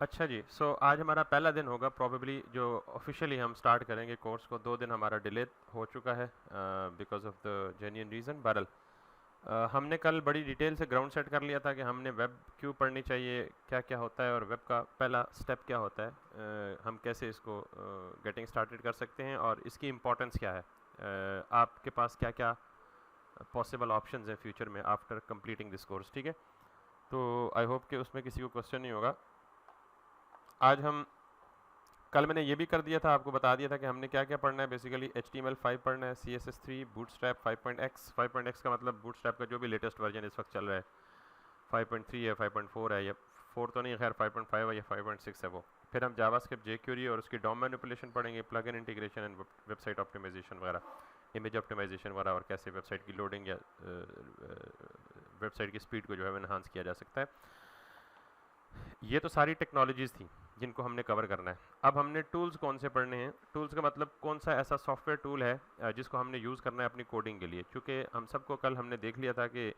अच्छा जी, सो आज हमारा पहला दिन होगा प्रॉबेबली जो ऑफिशियली हम स्टार्ट करेंगे कोर्स को। 2 दिन हमारा डिले हो चुका है because of the genuine reason. बहरहाल हमने कल बड़ी डिटेल से ग्राउंड सेट कर लिया था कि हमने वेब क्यों पढ़नी चाहिए, क्या क्या होता है और वेब का पहला स्टेप क्या होता है, हम कैसे इसको गेटिंग स्टार्टेड कर सकते हैं और इसकी इम्पोर्टेंस क्या है, आपके पास क्या क्या पॉसिबल ऑप्शंस हैं फ्यूचर में आफ्टर कंप्लीटिंग दिस कोर्स। ठीक है, तो आई होप कि उसमें किसी को क्वेश्चन नहीं होगा। आज हम कल मैंने ये भी कर दिया था, आपको बता दिया था कि हमने क्या क्या पढ़ना है। बेसिकली HTML5 पढ़ना है, CSS3, बूटस्ट्रैप 5.x। 5.x का मतलब बूटस्ट्रैप का जो भी लेटेस्ट वर्जन इस वक्त चल रहा है, 5.3 है, 5.4 है, या 4 तो नहीं, खैर 5.5 है या 5.6 है वो। फिर हम जावास्क्रिप्ट, jQuery और उसकी DOM मैनिपुलेशन पढ़ेंगे, plugin integration and website optimisation वगैरह, इमेज ऑप्टिमाइजेशन वगैरह, और कैसे वेबसाइट की लोडिंग या वेबसाइट की स्पीड को जो है एनहांस किया जा सकता है। ये तो सारी टेक्नोलॉजीज़ थी जिनको हमने कवर करना है। अब हमने टूल्स कौन से पढ़ने हैं। टूल्स का मतलब कौन सा ऐसा सॉफ्टवेयर टूल है जिसको हमने यूज़ करना है अपनी कोडिंग के लिए। क्योंकि हम सबको कल हमने देख लिया था कि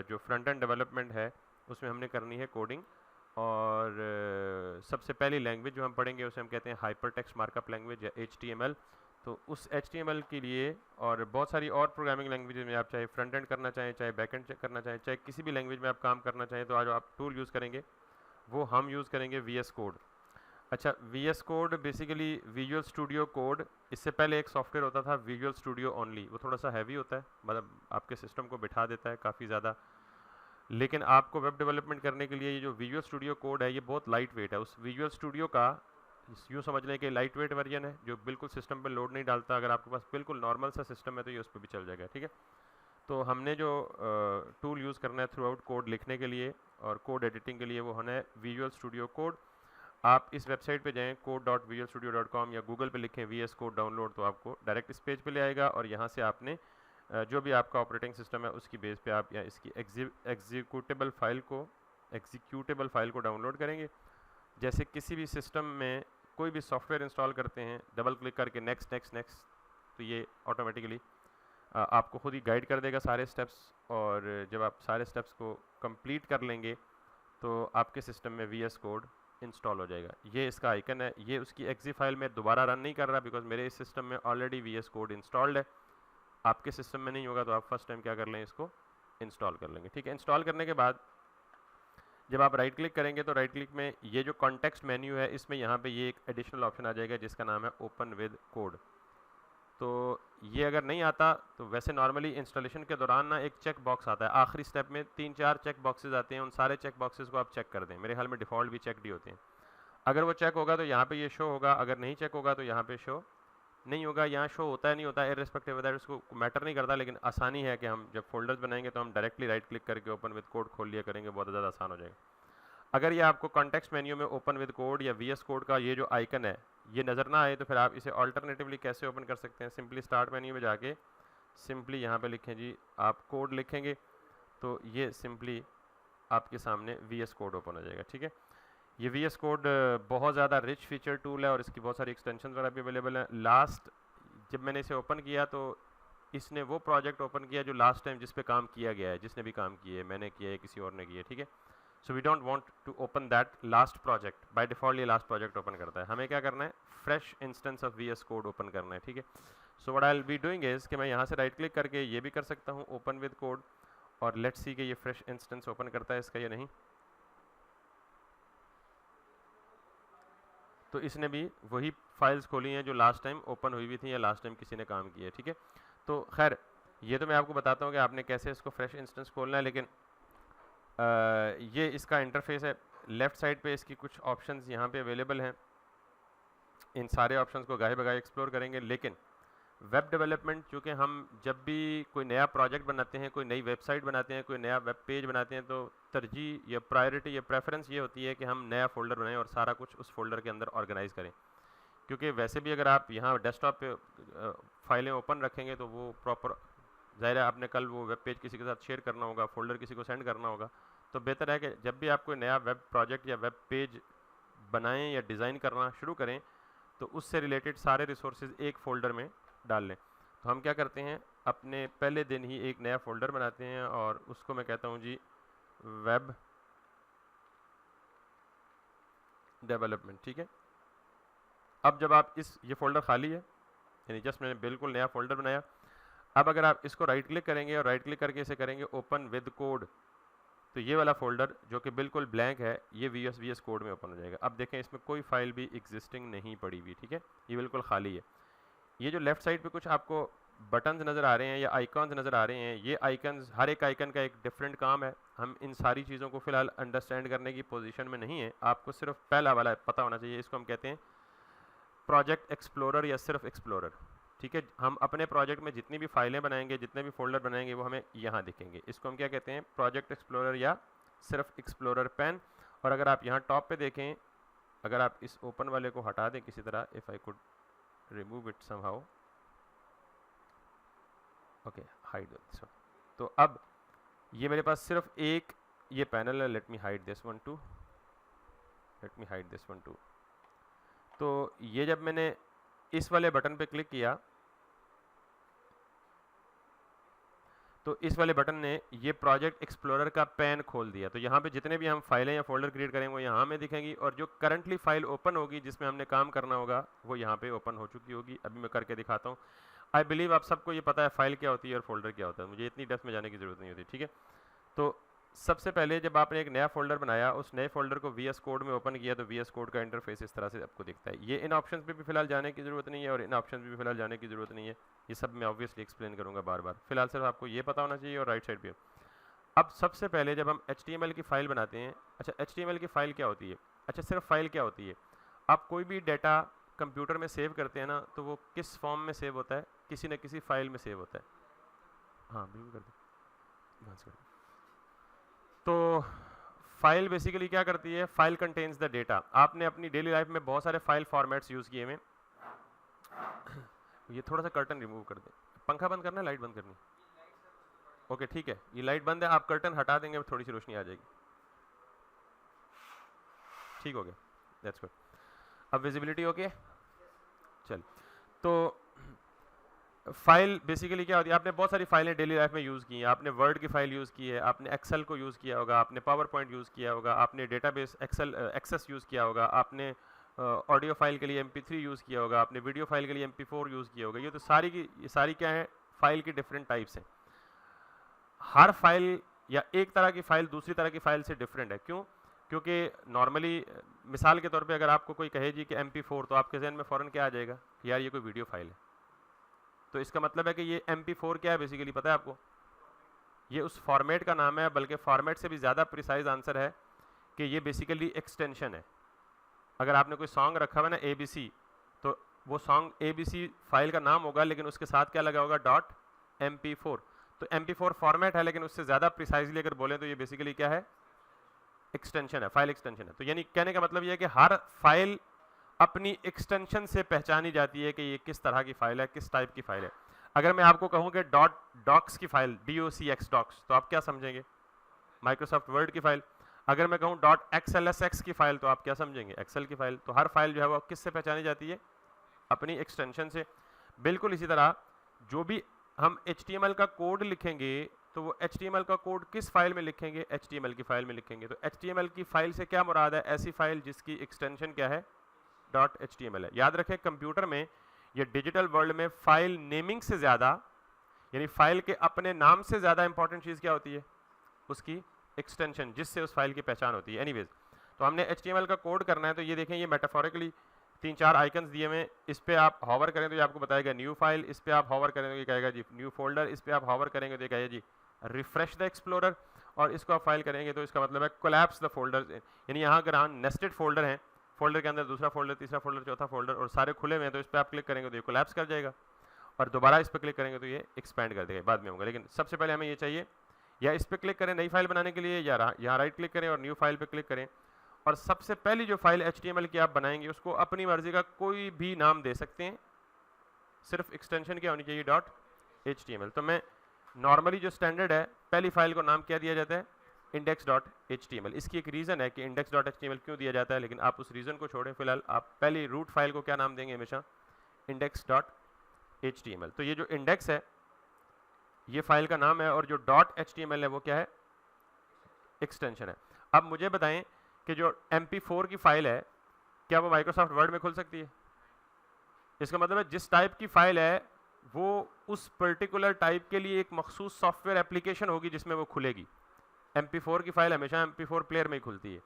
जो फ्रंट एंड डेवलपमेंट है उसमें हमने करनी है कोडिंग, और सबसे पहली लैंग्वेज जो हम पढ़ेंगे उसे हम कहते हैं हाइपर टेक्स्ट मार्कअप लैंग्वेज या HTML। तो उस HTML के लिए और बहुत सारी और प्रोग्रामिंग लैंग्वेज में आप चाहे फ्रंट एंड करना चाहें, चाहे बैक एंड करना चाहें, चाहे किसी भी लैंग्वेज में आप काम करना चाहें, तो आज आप टूल यूज़ करेंगे वो हम यूज़ करेंगे VS कोड। अच्छा, VS code basically visual studio code. इससे पहले एक सॉफ्टवेयर होता था विजुअल स्टूडियो ओनली, वो थोड़ा सा हैवी होता है, मतलब आपके सिस्टम को बिठा देता है काफ़ी ज़्यादा। लेकिन आपको वेब डेवलपमेंट करने के लिए ये जो विजुअल स्टूडियो कोड है ये बहुत लाइट वेट है। उस विजुअल स्टूडियो का यूँ समझ लें कि लाइट वेट वर्जन है जो बिल्कुल सिस्टम पर लोड नहीं डालता। अगर आपके पास बिल्कुल नॉर्मल सा सिस्टम है तो ये उस पर भी चल जाएगा। ठीक है, तो हमने जो टूल यूज़ करना है थ्रू आउट कोड लिखने के लिए और कोड एडिटिंग के लिए वो होना है विजुअल स्टूडियो कोड। आप इस वेबसाइट पे जाएं code.visualstudio.com या गूगल पे लिखें VS कोड डाउनलोड, तो आपको डायरेक्ट इस पेज पे ले आएगा और यहाँ से आपने जो भी आपका ऑपरेटिंग सिस्टम है उसकी बेस पे आप या इसकी एग्जीक्यूटेबल फाइल को डाउनलोड करेंगे। जैसे किसी भी सिस्टम में कोई भी सॉफ्टवेयर इंस्टॉल करते हैं, डबल क्लिक करके नेक्स्ट नेक्स्ट नेक्स्ट, तो ये ऑटोमेटिकली आपको खुद ही गाइड कर देगा सारे स्टेप्स। और जब आप सारे स्टेप्स को कंप्लीट कर लेंगे तो आपके सिस्टम में VS कोड इंस्टॉल हो जाएगा। ये इसका आइकन है, ये उसकी एक्जी फाइल में दोबारा रन नहीं कर रहा बिकॉज मेरे इस सिस्टम में ऑलरेडी VS कोड इंस्टॉल्ड है। आपके सिस्टम में नहीं होगा तो आप फर्स्ट टाइम क्या कर लें, इसको इंस्टॉल कर लेंगे। ठीक है, इंस्टॉल करने के बाद जब आप राइट क्लिक करेंगे तो राइट क्लिक में ये जो कॉन्टेक्स्ट मेन्यू है इसमें यहाँ पे ये एक एडिशनल ऑप्शन आ जाएगा जिसका नाम है ओपन विद कोड। तो ये अगर नहीं आता तो वैसे नॉर्मली इंस्टॉलेशन के दौरान ना एक चेक बॉक्स आता है आखिरी स्टेप में, 3-4 चेक बॉक्सेस आते हैं, उन सारे चेक बॉक्सेस को आप चेक कर दें। मेरे ख्याल में डिफ़ॉल्ट भी चेक ही होते हैं। अगर वो चेक होगा तो यहाँ पे ये शो होगा, अगर नहीं चेक होगा तो यहाँ पे शो नहीं होगा। यहाँ शो होता है नहीं होता है इर्रेस्पेक्टिव ऑफ दैट, उसको मैटर नहीं करता, लेकिन आसानी है कि हम जब फोल्डर्स बनाएंगे तो हम डायरेक्टली राइट क्लिक करके ओपन विद कोड खोल लिया करेंगे, बहुत ज़्यादा आसान हो जाएगा। अगर ये आपको कॉन्टेक्स्ट मेन्यू में ओपन विद कोड या VS कोड का ये जो आइकन है ये नज़र ना आए तो फिर आप इसे अल्टरनेटिवली कैसे ओपन कर सकते हैं। सिंपली स्टार्ट मेन्यू में जाके सिंपली यहाँ पे लिखें जी, आप कोड लिखेंगे तो ये सिंपली आपके सामने VS कोड ओपन हो जाएगा। ठीक है, ये VS कोड बहुत ज़्यादा रिच फीचर टूल है और इसकी बहुत सारी एक्सटेंशन वगैरह भी अवेलेबल है। लास्ट जब मैंने इसे ओपन किया तो इसने वो प्रोजेक्ट ओपन किया जो लास्ट टाइम जिस पे काम किया गया है, जिसने भी काम किया है, मैंने किया है, किसी और ने किया है। ठीक है, so we don't want to open that last project. By default ये लास्ट प्रोजेक्ट ओपन करता है, हमें क्या करना है, fresh instance of VS code open करना है। ठीक है, so what I will be doing is कि मैं यहाँ से राइट क्लिक करके ये भी कर सकता हूँ ओपन विद कोड, और लेट्स सी कि ये फ्रेश इंस्टेंस ओपन करता है इसका या नहीं। तो इसने भी वही फाइल्स खोली हैं जो लास्ट टाइम ओपन हुई हुई थी या लास्ट टाइम किसी ने काम किया है। ठीक है, तो खैर ये तो मैं आपको बताता हूँ कि आपने कैसे इसको फ्रेश इंस्टेंस खोलना है, लेकिन ये इसका इंटरफेस है। लेफ़्ट साइड पे इसकी कुछ ऑप्शंस यहाँ पे अवेलेबल हैं, इन सारे ऑप्शंस को गाहे बगाहे एक्सप्लोर करेंगे। लेकिन वेब डेवलपमेंट चूँकि हम जब भी कोई नया प्रोजेक्ट बनाते हैं, कोई नई वेबसाइट बनाते हैं, कोई नया वेब पेज बनाते हैं, तो तरजीह या प्रायोरिटी या प्रेफरेंस ये होती है कि हम नया फ़ोल्डर बनाएं और सारा कुछ उस फोल्डर के अंदर ऑर्गेनाइज़ करें। क्योंकि वैसे भी अगर आप यहाँ डेस्कटॉप पे फाइलें ओपन रखेंगे तो वो प्रॉपर, ज़ाहिर है आपने कल वो वेब पेज किसी के साथ शेयर करना होगा, फोल्डर किसी को सेंड करना होगा, तो बेहतर है कि जब भी आप कोई नया वेब प्रोजेक्ट या वेब पेज बनाएं या डिज़ाइन करना शुरू करें तो उससे रिलेटेड सारे रिसोर्सेज एक फ़ोल्डर में डाल लें। तो हम क्या करते हैं, अपने पहले दिन ही एक नया फ़ोल्डर बनाते हैं और उसको मैं कहता हूँ जी वेब डेवलपमेंट, ठीक है। अब जब आप ये फोल्डर खाली है, यानी जस्ट मैंने बिल्कुल नया फोल्डर बनाया। अब अगर आप इसको राइट क्लिक करेंगे और राइट क्लिक करके इसे करेंगे ओपन विद कोड, तो ये वाला फोल्डर जो कि बिल्कुल ब्लैंक है ये VS कोड में ओपन हो जाएगा। अब देखें इसमें कोई फाइल भी एग्जिस्टिंग नहीं पड़ी हुई, ठीक है, ये बिल्कुल खाली है। ये जो लेफ्ट साइड पे कुछ आपको बटन्स नज़र आ रहे हैं या आइकॉन्स नज़र आ रहे हैं, ये आइकन्स, हर एक आइकन का एक डिफरेंट काम है। हम इन सारी चीज़ों को फिलहाल अंडरस्टैंड करने की पोजीशन में नहीं है, आपको सिर्फ पहला वाला पता होना चाहिए। इसको हम कहते हैं प्रोजेक्ट एक्सप्लोरर या सिर्फ एक्सप्लोरर, ठीक है। हम अपने प्रोजेक्ट में जितनी भी फाइलें बनाएंगे, जितने भी फोल्डर बनाएंगे, वो हमें यहाँ दिखेंगे। इसको हम क्या कहते हैं, प्रोजेक्ट एक्सप्लोरर या सिर्फ एक्सप्लोरर पैन। और अगर आप यहाँ टॉप पे देखें, अगर आप इस ओपन वाले को हटा दें किसी तरह, if I could remove it somehow, okay, hide this one. तो अब ये मेरे पास सिर्फ एक ये पैनल है। Let me hide this one two, let me hide this one two. तो ये जब मैंने इस वाले बटन पे क्लिक किया, तो इस वाले बटन ने ये प्रोजेक्ट एक्सप्लोरर का पैन खोल दिया। तो यहाँ पे जितने भी हम फाइलें या फोल्डर क्रिएट करेंगे वो यहाँ में दिखेंगी, और जो करंटली फाइल ओपन होगी जिसमें हमने काम करना होगा वो यहाँ पे ओपन हो चुकी होगी। अभी मैं करके दिखाता हूँ। आई बिलीव आप सबको ये पता है फाइल क्या होती है और फोल्डर क्या होता है, मुझे इतनी डेप्थ में जाने की ज़रूरत नहीं होती, ठीक है। तो सबसे पहले जब आपने एक नया फोल्डर बनाया, उस नए फोल्डर को VS कोड में ओपन किया, तो VS कोड का इंटरफेस इस तरह से आपको दिखता है। ये इन ऑप्शंस पे भी फिलहाल जाने की ज़रूरत नहीं है और इन ऑप्शंस पे भी फिलहाल जाने की ज़रूरत नहीं है, ये सब मैं ऑब्वियसली एक्सप्लेन करूँगा बार बार। फिलहाल सिर्फ आपको ये पता होना चाहिए। और राइट साइड पे अब सबसे पहले जब हम HTML की फ़ाइल बनाते हैं, अच्छा HTML की फ़ाइल क्या होती है, अच्छा सिर्फ फाइल क्या होती है। आप कोई भी डाटा कंप्यूटर में सेव करते हैं ना, तो वो किस फॉर्म में सेव होता है, किसी न किसी फाइल में सेव होता है। हाँ बिल्कुल कर दें। तो फाइल बेसिकली क्या करती है, फाइल कंटेन्स द डेटा। आपने अपनी डेली लाइफ में बहुत सारे फाइल फॉर्मेट्स यूज़ किए हैं। ये थोड़ा सा कर्टन रिमूव कर दें, पंखा बंद करना है, लाइट बंद करनी, ओके ठीक है, ये लाइट बंद है, आप कर्टन हटा देंगे थोड़ी सी रोशनी आ जाएगी, ठीक हो गया, दैट्स गुड। अब विजिबिलिटी ओके, चल। तो फाइल बेसिकली क्या होती है, आपने बहुत सारी फाइलें डेली लाइफ में यूज़ की हैं। आपने वर्ड की फ़ाइल यूज़ की है, आपने एक्सेल को यूज़ किया होगा, आपने पावर पॉइंट यूज़ किया होगा, आपने डेटाबेस एक्सेस यूज़ किया होगा, आपने ऑडियो फाइल के लिए MP3 यूज़ किया होगा, आपने वीडियो फाइल के लिए MP4 यूज़ किया होगा। ये तो ये सारी क्या है, फाइल की डिफरेंट टाइप्स हैं। हर फाइल या एक तरह की फ़ाइल दूसरी तरह की फ़ाइल से डिफरेंट है। क्यों? क्योंकि नॉर्मली मिसाल के तौर पे अगर आपको कोई कहे जी कि MP4, तो आपके जहन में फ़ौरन क्या आ जाएगा कि यार ये कोई वीडियो फाइल है। तो इसका मतलब है कि ये MP4 क्या है बेसिकली पता है आपको, ये उस फॉर्मेट का नाम है, बल्कि फॉर्मेट से भी ज़्यादा प्रिसाइज आंसर है कि ये बेसिकली एक्सटेंशन है। अगर आपने कोई सॉन्ग रखा हुआ ना ABC, तो वो सॉन्ग ABC फाइल का नाम होगा, लेकिन उसके साथ क्या लगा होगा, .mp4। तो MP4 फॉर्मेट है, लेकिन उससे ज़्यादा प्रिसाइजली अगर बोलें तो ये बेसिकली क्या है, एक्सटेंशन है, फाइल एक्सटेंशन है। तो यानी कहने का मतलब ये है कि हर फाइल अपनी एक्सटेंशन से पहचानी जाती है कि ये किस तरह की फाइल है, किस टाइप की फाइल है। अगर मैं आपको कहूँ कि .docs की फाइल, DOCX docs, तो आप क्या समझेंगे, माइक्रोसॉफ्ट वर्ड की फाइल। अगर मैं कहूँ .xlsx की फाइल, तो आप क्या समझेंगे, एक्सेल की फाइल। तो हर फाइल जो है वो किससे पहचानी जाती है, अपनी एक्सटेंशन से। बिल्कुल इसी तरह जो भी हम HTML का कोड लिखेंगे, तो वो HTML का कोड किस फाइल में लिखेंगे, HTML की फाइल में लिखेंगे। तो HTML की फाइल से क्या मुराद है, ऐसी फाइल जिसकी एक्सटेंशन क्या है, .html है। याद रखें कंप्यूटर में ये डिजिटल वर्ल्ड में फाइल नेमिंग से ज़्यादा, यानी फाइल के अपने नाम से ज़्यादा इंपॉर्टेंट चीज़ क्या होती है, उसकी एक्सटेंशन, जिससे उस फाइल की पहचान होती है। एनीवेज, तो हमने HTML का कोड करना है, तो ये देखें, ये मेटाफोरिकली 3-4 आइकन्स दिए हुए, इस पर आप हॉवर करें तो ये आपको बताएगा न्यू फाइल, इस पर आप हॉवर करें तो ये कहेगा जी न्यू फोल्डर, इस पर आप हॉवर करेंगे तो ये कहेगा जी रिफ्रेश द एक्सप्लोरर, और इसको आप फाइल करेंगे तो इसका मतलब है कोलैप्स द फोल्डर। यानी यहाँ अगर हम नेस्टेड फोल्डर हैं, फोल्डर के अंदर दूसरा फोल्डर, तीसरा फोल्डर, चौथा फोल्डर, और सारे खुले हुए हैं, तो इस पर आप क्लिक करेंगे तो ये कोलैप्स कर जाएगा, और दोबारा इस पर क्लिक करेंगे तो ये एक्सपैंड कर देगा, बाद में होगा। लेकिन सबसे पहले हमें ये चाहिए, या इस पर क्लिक करें नई फाइल बनाने के लिए, या यहाँ राइट क्लिक करें और न्यू फाइल पर क्लिक करें, और सबसे पहली जो फाइल HTML की आप बनाएंगे उसको अपनी मर्जी का कोई भी नाम दे सकते हैं, सिर्फ एक्सटेंशन क्या होनी चाहिए, .html। तो मैं नॉर्मली जो स्टैंडर्ड है, पहली फाइल को नाम क्या दिया जाता है, index.html। इसकी एक रीज़न है कि index.html क्यों दिया जाता है, लेकिन आप उस रीज़न को छोड़ें, फिलहाल आप पहली रूट फाइल को क्या नाम देंगे, हमेशा index.html। तो ये जो इंडेक्स है ये फाइल का नाम है, और जो .html है वो क्या है, एक्सटेंशन है। अब मुझे बताएं कि जो MP4 की फाइल है, क्या वो माइक्रोसॉफ्ट वर्ड में खुल सकती है? इसका मतलब है जिस टाइप की फाइल है वो उस पर्टिकुलर टाइप के लिए एक मखसूस सॉफ्टवेयर एप्लीकेशन होगी जिसमें वो खुलेगी। MP4 की फाइल हमेशा MP4 प्लेयर में ही खुलती है,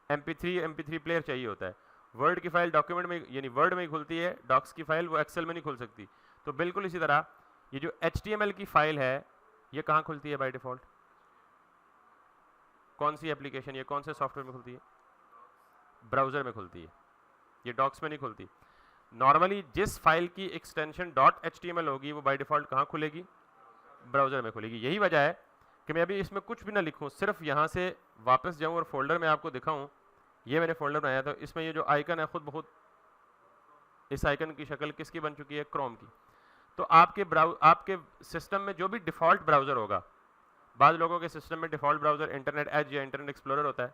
MP3 प्लेयर चाहिए होता है। वर्ड की फाइल डॉक्यूमेंट में यानी वर्ड में ही खुलती है, डॉक्स की फाइल वो एक्सेल में नहीं खुल सकती। तो बिल्कुल इसी तरह ये जो HTML की फाइल है ये कहाँ खुलती है बाय डिफॉल्ट? कौन सी एप्लीकेशन, ये कौन से सॉफ्टवेयर में खुलती है? ब्राउजर में खुलती है, ये डॉक्स में नहीं खुलती। नॉर्मली जिस फाइल की एक्सटेंशन .html होगी वो बाय डिफॉल्ट कहाँ खुलेगी? ब्राउजर में खुलेगी। यही वजह है कि मैं अभी इसमें कुछ भी ना लिखूं, सिर्फ यहाँ से वापस जाऊं और फोल्डर में आपको दिखाऊं। ये मैंने फोल्डर बनाया था, इसमें ये जो आइकन है खुद बहुत, इस आइकन की शक्ल किसकी बन चुकी है? क्रोम की। तो आपके सिस्टम में जो भी डिफॉल्ट ब्राउजर होगा, बाद लोगों के सिस्टम में डिफॉल्ट ब्राउजर इंटरनेट एज या इंटरनेट एक्सप्लोरर होता है,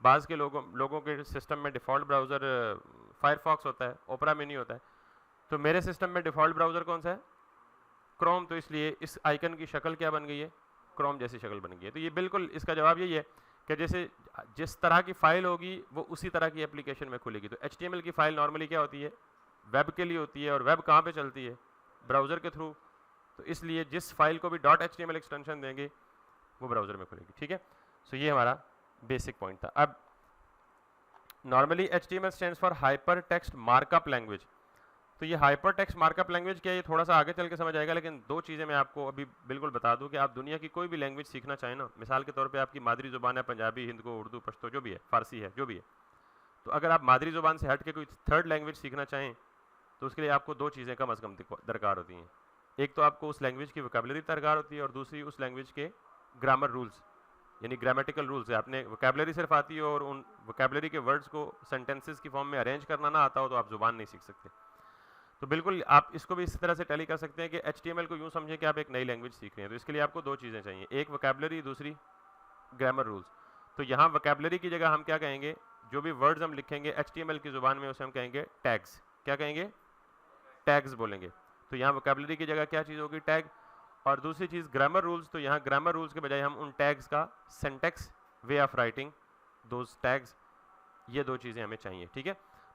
बाज़ के लोगों के सिस्टम में डिफ़ॉल्ट ब्राउज़र फायरफॉक्स होता है, ओपरा मिनी होता है। तो मेरे सिस्टम में डिफ़ॉल्ट ब्राउज़र कौन सा है? क्रोम। तो इसलिए इस आइकन की शक्ल क्या बन गई है? क्रोम जैसी शक्ल बन गई है। तो ये बिल्कुल इसका जवाब यही है कि जैसे जिस तरह की फ़ाइल होगी वो उसी तरह की एप्लीकेशन में खुलेगी। तो HTML की फ़ाइल नॉर्मली क्या होती है? वेब के लिए होती है, और वेब कहाँ पर चलती है? ब्राउज़र के थ्रू। तो इसलिए जिस फाइल को भी .html एक्सटेंशन देंगे वो ब्राउज़र में खुलेगी। ठीक है, सो ये हमारा बेसिक पॉइंट था। अब normally HTML stands for hyper text markup language. तो ये हाइपर टेक्स्ट मार्कअप लैंग्वेज क्या है, ये थोड़ा सा आगे चल के समझ आएगा, लेकिन दो चीज़ें मैं आपको अभी बिल्कुल बता दूं कि आप दुनिया की कोई भी लैंग्वेज सीखना चाहें ना, मिसाल के तौर पे आपकी मादरी ज़ुबान है पंजाबी, हिंदू, उर्दू, पश्तो, जो भी है, फारसी है, जो भी है, तो अगर आप मादरी ज़ुबान से हट के कोई थर्ड लैंग्वेज सीखना चाहें तो उसके लिए आपको दो चीज़ें कम अज़ कम दरकार होती हैं। एक तो आपको उस लैंग्वेज की वोकैबुलरी दरकार होती है, और दूसरी उस लैंग्वेज के ग्रामर रूल्स यानी ग्रामेटिकल रूल्स है। आपने वोकैबुलरी सिर्फ आती हो और उन वोकैबुलरी के वर्ड्स को सेंटेंसेस की फॉर्म में अरेंज करना ना आता हो तो आप जुबान नहीं सीख सकते। तो बिल्कुल आप इसको भी इस तरह से टैली कर सकते हैं कि HTML को यूँ समझें कि आप एक नई लैंग्वेज सीख रहे हैं। तो इसके लिए आपको दो चीज़ें चाहिए, एक वोकैबुलरी, दूसरी ग्रामर रूल्स। तो यहाँ वोकैबुलरी की जगह हम क्या कहेंगे? जो भी वर्ड्स हम लिखेंगे HTML की ज़ुबान में उसे हम कहेंगे टैग्स। क्या कहेंगे? टैग्स बोलेंगे। तो यहाँ वोकैबुलरी की जगह क्या चीज़ होगी? टैग। और दूसरी चीज़ ग्रामर रूल्स। तो यहाँ ग्रामर रूल्स के बजाय हम उन टैग्स का syntax, way of writing those tags, ये दो चीज़ें हमें चाहिए। ठीक है,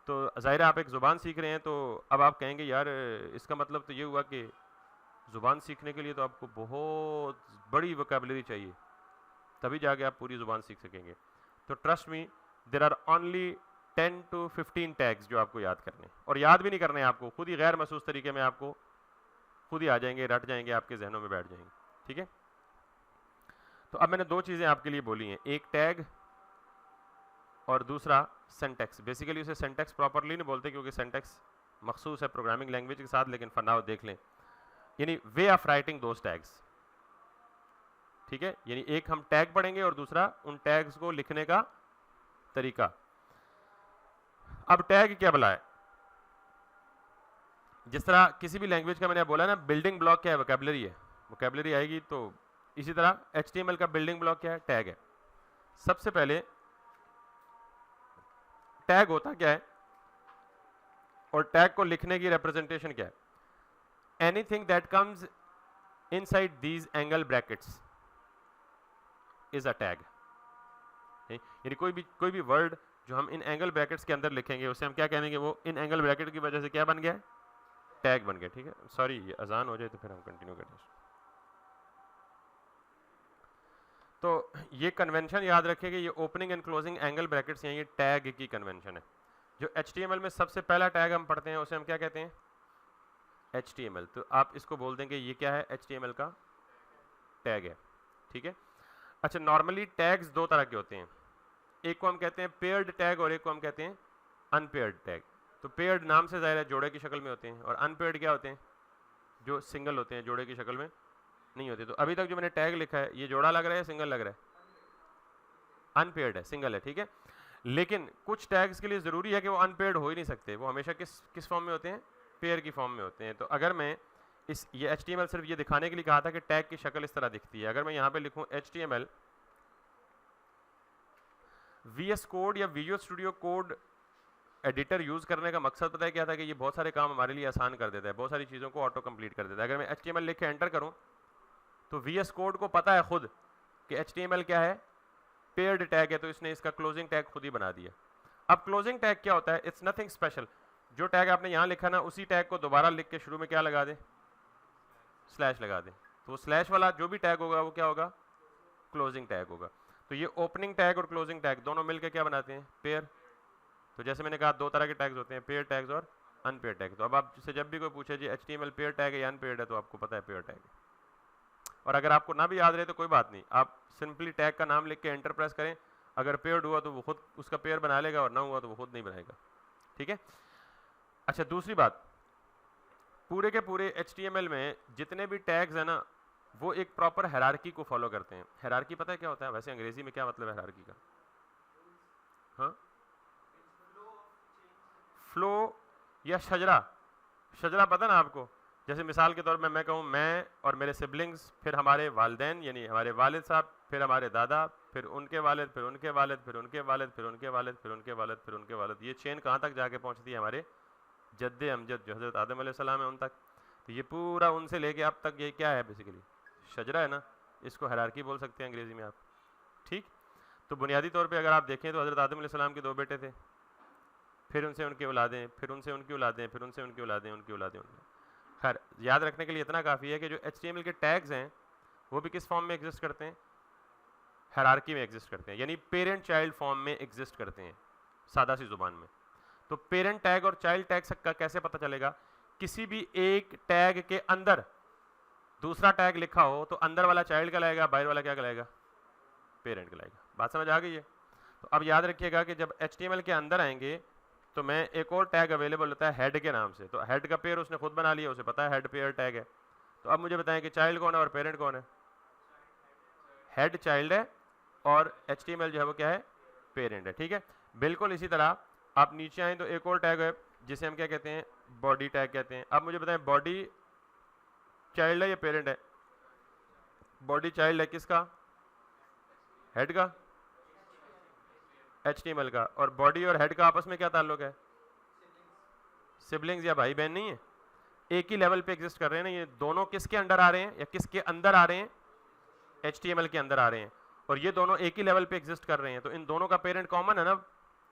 तो ज़ाहिर है आप एक ज़ुबान सीख रहे हैं, तो अब आप कहेंगे यार इसका मतलब तो ये हुआ कि ज़ुबान सीखने के लिए तो आपको बहुत बड़ी वोकैबुलरी चाहिए, तभी जाके आप पूरी ज़ुबान सीख सकेंगे। तो trust me, there are only 10 to 15 tags जो आपको याद करने, और याद भी नहीं करने आपको, खुद ही गैर महसूस तरीके में आपको खुद ही आ जाएंगे, रट जाएंगे, आपके जहनों में बैठ जाएंगे। ठीक है, तो अब मैंने दो चीज़ें आपके लिए बोली हैं, एक टैग और दूसरा सिंटैक्स। बेसिकली उसे सिंटैक्स प्रॉपरली नहीं बोलते क्योंकि सिंटैक्स मखसूस है प्रोग्रामिंग लैंग्वेज के साथ, लेकिन फॉर नाउ देख लें, यानी way of writing those tags. ठीक है, यानी एक हम टैग पढ़ेंगे और दूसरा उन टैग्स को लिखने का तरीका। अब टैग क्या भला है? जिस तरह किसी भी लैंग्वेज का मैंने बोला ना, बिल्डिंग ब्लॉक क्या है? वोकैबुलरी है, वोकैबुलरी आएगी। तो इसी तरह HTML का बिल्डिंग ब्लॉक क्या है? टैग है। सबसे पहले टैग होता क्या है और टैग को लिखने की रिप्रेजेंटेशन क्या है? Anything that comes inside these angle brackets is a tag. यानी कोई भी वर्ड जो हम इन एंगल ब्रैकेट्स के अंदर लिखेंगे उसे हम क्या कहेंगे? वो इन एंगल ब्रैकेट की वजह से क्या बन गया? टैग बन गया। ठीक है, सॉरी अजान हो जाए तो फिर हम कंटिन्यू करते हैं। तो ये कन्वेंशन याद रखें कि ये opening and closing angle brackets हैं, ये टैग की कन्वेंशन है। जो HTML में सबसे पहला टैग हम पढ़ते हैं उसे हम क्या कहते हैं? HTML। तो आप इसको बोल देंगे ये क्या है? HTML का टैग है। ठीक है, अच्छा, नॉर्मली टैग्स दो तरह के होते हैं, एक को हम कहते हैं पेयर्ड टैग और एक को हम कहते हैं अनपेयर्ड टैग। तो पेयर्ड नाम से ज़ाहिर है जोड़े की शक्ल में होते हैं, और अनपेयर्ड क्या होते हैं? जो सिंगल होते हैं, जोड़े की शक्ल में नहीं होते। तो अभी तक जो मैंने टैग लिखा है ये जोड़ा लग रहा है या सिंगल लग रहा है? अनपेयर्ड है, सिंगल है। ठीक है, लेकिन कुछ टैग्स के लिए ज़रूरी है कि वो अनपेयर्ड हो ही नहीं सकते, वो हमेशा किस फॉर्म में होते हैं? पेयर की फॉर्म में होते हैं। तो अगर मैं ये HTML सिर्फ ये दिखाने के लिए कहा था कि टैग की शक्ल इस तरह दिखती है। अगर मैं यहाँ पे लिखूँ HTML VS कोड या visual studio code editor use करने का मकसद पता है क्या था? कि ये बहुत सारे काम हमारे लिए आसान कर देता है, बहुत सारी चीज़ों को ऑटो कंप्लीट कर देता है। अगर मैं HTML लिख के एंटर करूँ तो VS कोड को पता है खुद कि HTML क्या है? पेयर्ड टैग है, तो इसने इसका क्लोजिंग टैग खुद ही बना दिया। अब क्लोजिंग टैग क्या होता है? It's nothing special. जो टैग आपने यहाँ लिखा ना, उसी टैग को दोबारा लिख के शुरू में क्या लगा दें? स्लैश लगा दें। तो वो स्लैश वाला जो भी टैग होगा वो क्या होगा? क्लोजिंग टैग होगा। तो ये ओपनिंग टैग और क्लोजिंग टैग दोनों मिलकर क्या बनाते हैं? पेयर। तो जैसे मैंने कहा दो तरह के टैग्स होते हैं, पेयर टैग्स और अनपेयर टैग। तो अब आपसे जब भी कोई पूछे जी HTML पेयर टैग है या अनपेयर्ड है, तो आपको पता है पेयर टैग है। और अगर आपको ना भी याद रहे तो कोई बात नहीं, आप सिंपली टैग का नाम लिख के एंटर प्रेस करें। अगर पेयर्ड हुआ तो वो खुद उसका पेयर बना लेगा, और ना हुआ तो वो खुद नहीं बनाएगा। ठीक है। अच्छा, दूसरी बात, पूरे के पूरे HTML में जितने भी टैग्स हैं ना, वो एक प्रॉपर हायरार्की को फॉलो करते हैं। हायरार्की पता है क्या होता है? वैसे अंग्रेजी में क्या मतलब है हायरार्की का? हाँ, फ्लो या शजरा। शजरा पता ना आपको? जैसे मिसाल के तौर पे मैं कहूँ मैं और मेरे सिबलिंग्स, फिर हमारे वालिदैन यानी हमारे वालिद साहब, फिर हमारे दादा, फिर उनके वालिद, फिर उनके वालिद, फिर उनके वालिद, फिर उनके वालिद, फिर उनके वालिद, फिर उनके वालिद। ये चेन कहाँ तक जाके पहुँचती है? हमारे जद्दे अमजद जो हज़रत आदम अलैहिस्सलाम है उन तक। तो ये पूरा उनसे लेके अब तक ये क्या है? बेसिकली शजरा है ना। इसको हायरार्की बोल सकते हैं अंग्रेजी में आप। ठीक। तो बुनियादी तौर पे अगर आप देखें तो हज़रत आदम अलैहिस्सलाम के 2 बेटे थे, फिर उनसे उनकी औलादें, फिर उनसे उनकी औलादें, फिर उनसे उनकी औलादें, उनकी औलादें। खैर, याद रखने के लिए इतना काफ़ी है कि जो HTML के टैग्स हैं वो भी किस फॉर्म में एग्जिस्ट करते हैं? हायरार्की में एग्जिस्ट करते हैं, यानी पेरेंट चाइल्ड फॉर्म में एग्जिस्ट करते हैं, सादा सी जुबान में। तो पेरेंट टैग और चाइल्ड टैग का कैसे पता चलेगा? किसी भी एक टैग के अंदर दूसरा टैग लिखा हो तो अंदर वाला चाइल्ड कहलाएगा, बाहर वाला क्या कहलाएगा? पेरेंट कहलाएगा। बात समझ आ गई है? तो अब याद रखिएगा कि जब HTML के अंदर आएंगे तो मैं एक और टैग अवेलेबल होता है हेड के नाम से। तो हेड का पेयर उसने खुद बना लिया, उसे पता है हेड पेयर टैग है। तो अब मुझे बताएं कि चाइल्ड कौन है और पेरेंट कौन है? हेड चाइल्ड है और HTML जो है वो क्या है? पेरेंट है। ठीक है। बिल्कुल इसी तरह आप नीचे आए तो एक और टैग है जिसे हम क्या कहते हैं? बॉडी टैग कहते हैं। अब मुझे बताएं बॉडी चाइल्ड है या पेरेंट है? बॉडी चाइल्ड है किसका? हेड का, HTML का। और बॉडी और हेड का आपस में क्या ताल्लुक है? सिबलिंग्स या भाई बहन नहीं है? एक ही लेवल पे एग्जिस्ट कर रहे हैं ना। ये दोनों किसके अंडर आ रहे हैं या किसके अंदर आ रहे हैं? HTML के अंदर आ रहे हैं। और ये दोनों एक ही लेवल पे एग्जिस्ट कर रहे हैं, तो इन दोनों का पेरेंट कॉमन है ना,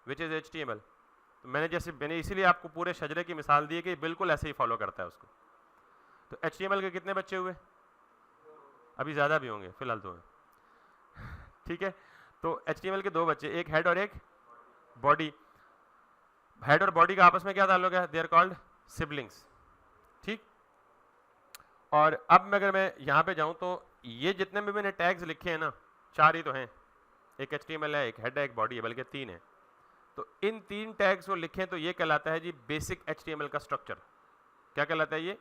विच इज HTML। तो मैंने इसीलिए आपको पूरे शजरे की मिसाल दी है कि बिल्कुल ऐसे ही फॉलो करता है उसको। तो HTML के कितने बच्चे हुए? अभी ज़्यादा भी होंगे, फिलहाल तो ठीक है। तो HTML के 2 बच्चे, एक हेड और एक बॉडी। हेड और बॉडी का आपस में क्या ताल्लुक है? They are called siblings. ठीक। और अब अगर मैं यहाँ पे जाऊँ तो ये जितने भी मैंने टैग्स लिखे हैं ना, 4 ही तो हैं। एक HTML है, एक हेड है, एक बॉडी है, बल्कि 3 है। तो इन 3 टैग्स को लिखें तो ये कहलाता है जी बेसिक HTML का स्ट्रक्चर। क्या कहलाता है ये?